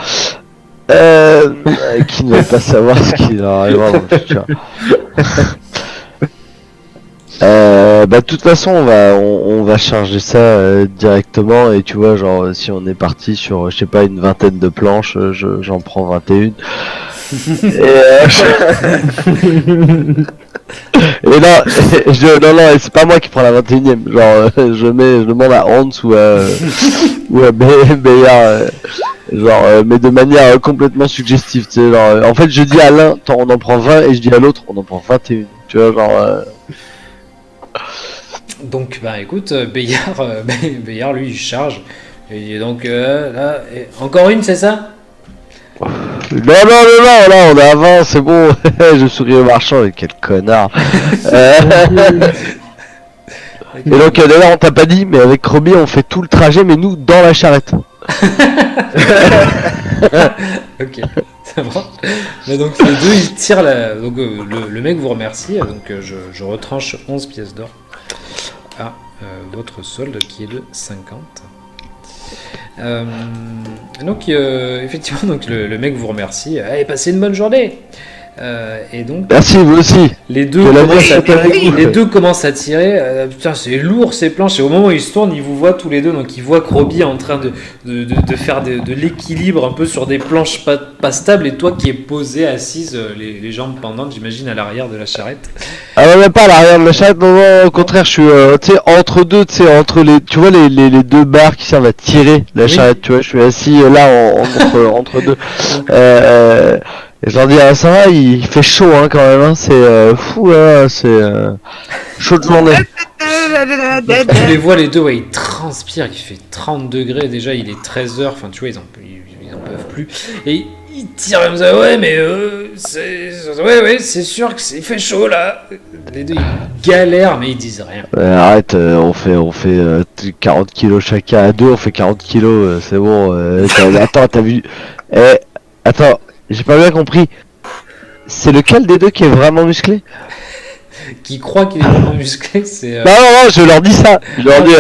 Qui ne veulent pas savoir ce qui leur arrivera dans le futur. De toute façon, on va charger ça directement, et tu vois, genre, si on est parti sur, je sais pas, une vingtaine de planches, j'en prends 21. Et non, non, c'est pas moi qui prends la 21ème. Genre, je demande à Hans ou à Bayard, mais de manière complètement suggestive. Tu sais, genre, en fait, je dis à l'un, on en prend 20, et je dis à l'autre, on en prend 21. Tu vois, genre. Donc, bah écoute, Bayard, lui, il charge. Et donc, là, encore une, c'est ça? Non, là, on est à 20, c'est bon. Je souris au marchand, mais quel connard. Et donc, d'ailleurs, on t'a pas dit, mais avec Roby, on fait tout le trajet, mais nous, dans la charrette. Ok, ça va. Mais donc, les deux, ils tirent la. Donc, le mec vous remercie, donc je retranche 11 pièces d'or à votre solde qui est de 50. Donc effectivement, donc le mec vous remercie. Allez, passez une bonne journée. Et donc, Merci, vous aussi. les deux, Que la commencent neige à, soit avec vous. les deux commencent à tirer. Putain, c'est lourd ces planches. Et au moment où ils se tournent, ils vous voient tous les deux. Donc, ils voient Krobi en train de faire de l'équilibre un peu sur des planches pas stables. Et toi qui es posé, assise, les jambes pendantes, j'imagine, à l'arrière de la charrette. Ah ouais, même pas à l'arrière de la charrette, non, non, au contraire, je suis tu sais, entre deux, tu sais, entre les, tu vois, les deux barres qui servent à tirer la Oui. charrette, tu vois, je suis assis là entre deux. Et je leur dis, ah, ça va, il fait chaud hein, quand même, hein, c'est fou, là, c'est chaud de journée. Donc, tu les vois les deux, ouais, ils transpirent, il fait 30 degrés déjà, il est 13h, enfin tu vois, ils en peuvent plus. Et ils tirent comme ça, ouais, mais ouais, c'est sûr que c'est fait chaud là. Les deux, ils galèrent, mais ils disent rien. Arrête, on fait 40 kilos chacun, à deux on fait 40 kilos, c'est bon. Attends, t'as vu. Attends, j'ai pas bien compris. C'est lequel des deux qui est vraiment musclé? Qui croient qu'il est vraiment musclé, c'est. Non, non, non, je leur dis ça. Je leur dis,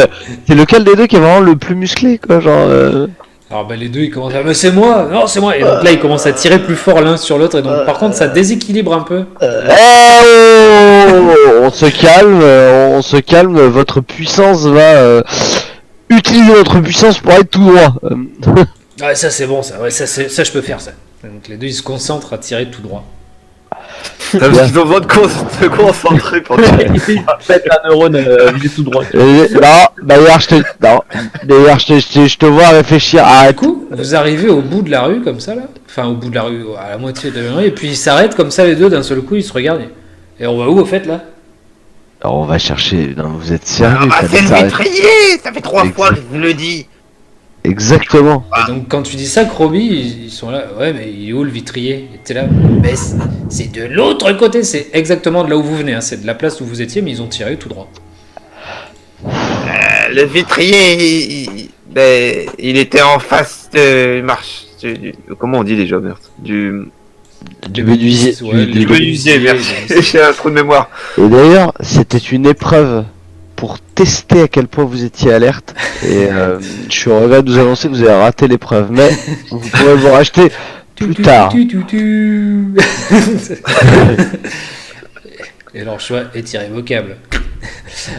c'est lequel des deux qui est vraiment le plus musclé, quoi, genre. Alors bah les deux ils commencent à mais c'est moi, non c'est moi, et donc là ils commencent à tirer plus fort l'un sur l'autre, et donc par contre ça déséquilibre un peu. On se calme, votre puissance va utiliser votre puissance pour être tout droit. Ouais ça c'est bon ça, ouais ça je peux faire ça. Donc les deux ils se concentrent à tirer tout droit. Parce qu'ils ont besoin de se concentrer pour tirer. Faites un neurone, il est tout droit. Non, d'ailleurs je te vois réfléchir. Du Arrête. coup, vous arrivez au bout de la rue comme ça là, enfin au bout de la rue, à la moitié de la rue, et puis ils s'arrêtent comme ça les deux d'un seul coup, ils se regardent. Et on va où au fait là? Alors, on va chercher. Non, vous êtes sérieux? Ah bah ça c'est le s'arrête. métrier. Ça fait 3 fois que je vous le dis. Exactement. Et donc quand tu dis ça, Krobi, ils sont là, ouais mais il est où le vitrier? Et t'es là, mais c'est de l'autre côté, c'est exactement de là où vous venez, hein. C'est de la place où vous étiez, mais ils ont tiré tout droit. Le vitrier, il était en face de marche. Comment on dit déjà, merde? Du menuisier. Ouais, du les menuisier, merci. donc, J'ai un trou de mémoire. Et d'ailleurs, c'était une épreuve pour tester à quel point vous étiez alerte. Et je suis au regret de vous annoncer que vous avez raté l'épreuve. Mais vous pourrez vous racheter plus tard. Et leur choix est irrévocable.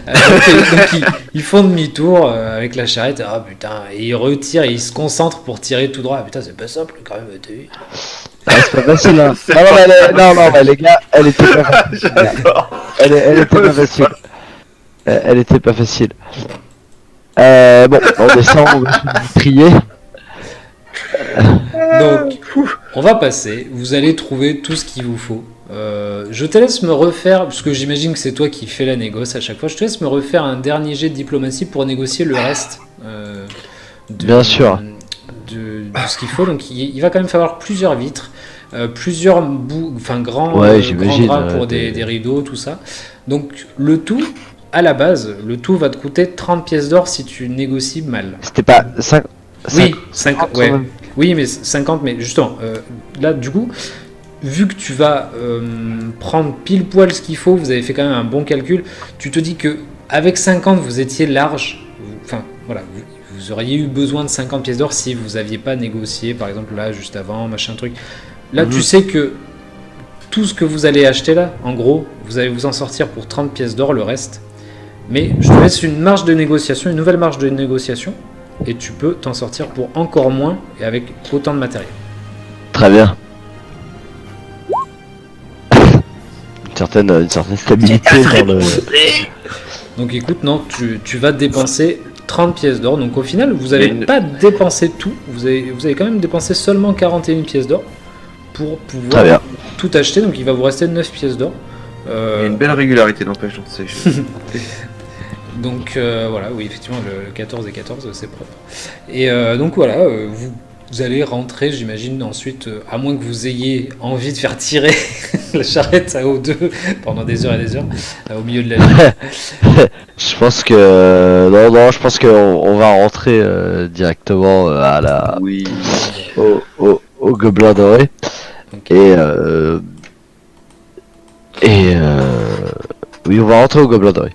Donc, ils font demi-tour avec la charrette. Ah putain, et ils retirent, et ils se concentrent pour tirer tout droit. Ah, putain, c'est pas simple quand même, t'as vu? Ah, c'est pas facile, hein. Non, mais les gars, elle était pas facile. Elle était pas facile. Elle était pas facile. Bon, on descend, on va trier. Donc, on va passer. Vous allez trouver tout ce qu'il vous faut. Je te laisse me refaire, parce que j'imagine que c'est toi qui fais la négoce à chaque fois. Je te laisse me refaire un dernier jet de diplomatie pour négocier le reste. Bien sûr. De ce qu'il faut. Donc, il va quand même falloir plusieurs vitres, plusieurs bouts, enfin grands, Ouais, grands j'imagine, draps pour des rideaux, tout ça. Donc, le tout. À la base, le tout va te coûter 30 pièces d'or si tu négocies mal. C'était pas 5. Oui, 50, ouais. Oui, mais 50, mais justement, là, du coup, vu que tu vas prendre pile poil ce qu'il faut, vous avez fait quand même un bon calcul, tu te dis que avec 50, vous étiez large, enfin, voilà, vous auriez eu besoin de 50 pièces d'or si vous n'aviez pas négocié, par exemple, là, juste avant, machin truc. Là, tu sais que tout ce que vous allez acheter là, en gros, vous allez vous en sortir pour 30 pièces d'or, le reste. Mais je te laisse une marge de négociation, une nouvelle marge de négociation, et tu peux t'en sortir pour encore moins et avec autant de matériel. Très bien. une certaine stabilité dans le. Donc écoute, non, tu vas dépenser 30 pièces d'or. Donc au final, vous n'allez Mais pas dépenser tout. Vous avez quand même dépensé seulement 41 pièces d'or pour Très pouvoir bien. tout acheter. Donc il va vous rester 9 pièces d'or. Il y a une belle régularité, n'empêche, dans ces jeux. Donc voilà, oui, effectivement, le 14 et 14, c'est propre. Et donc voilà, vous allez rentrer, j'imagine, ensuite, à moins que vous ayez envie de faire tirer la charrette à O2 pendant des heures et des heures, au milieu de la nuit. Je pense que non, je pense qu'on va rentrer directement à la Oui. au gobelin doré. Ok. Et oui, on va rentrer au gobelin doré.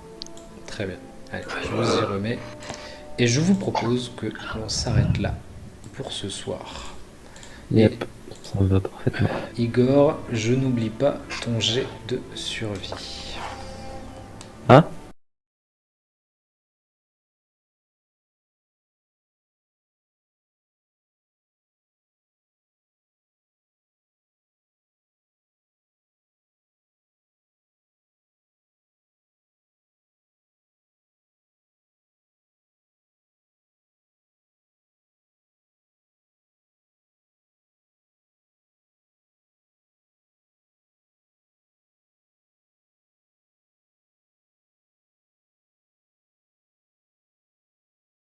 Très bien. Allez, je vous y remets. Et je vous propose que l'on s'arrête là pour ce soir. Yep. Et ça me va parfaitement. Igor, je n'oublie pas ton jet de survie. Hein?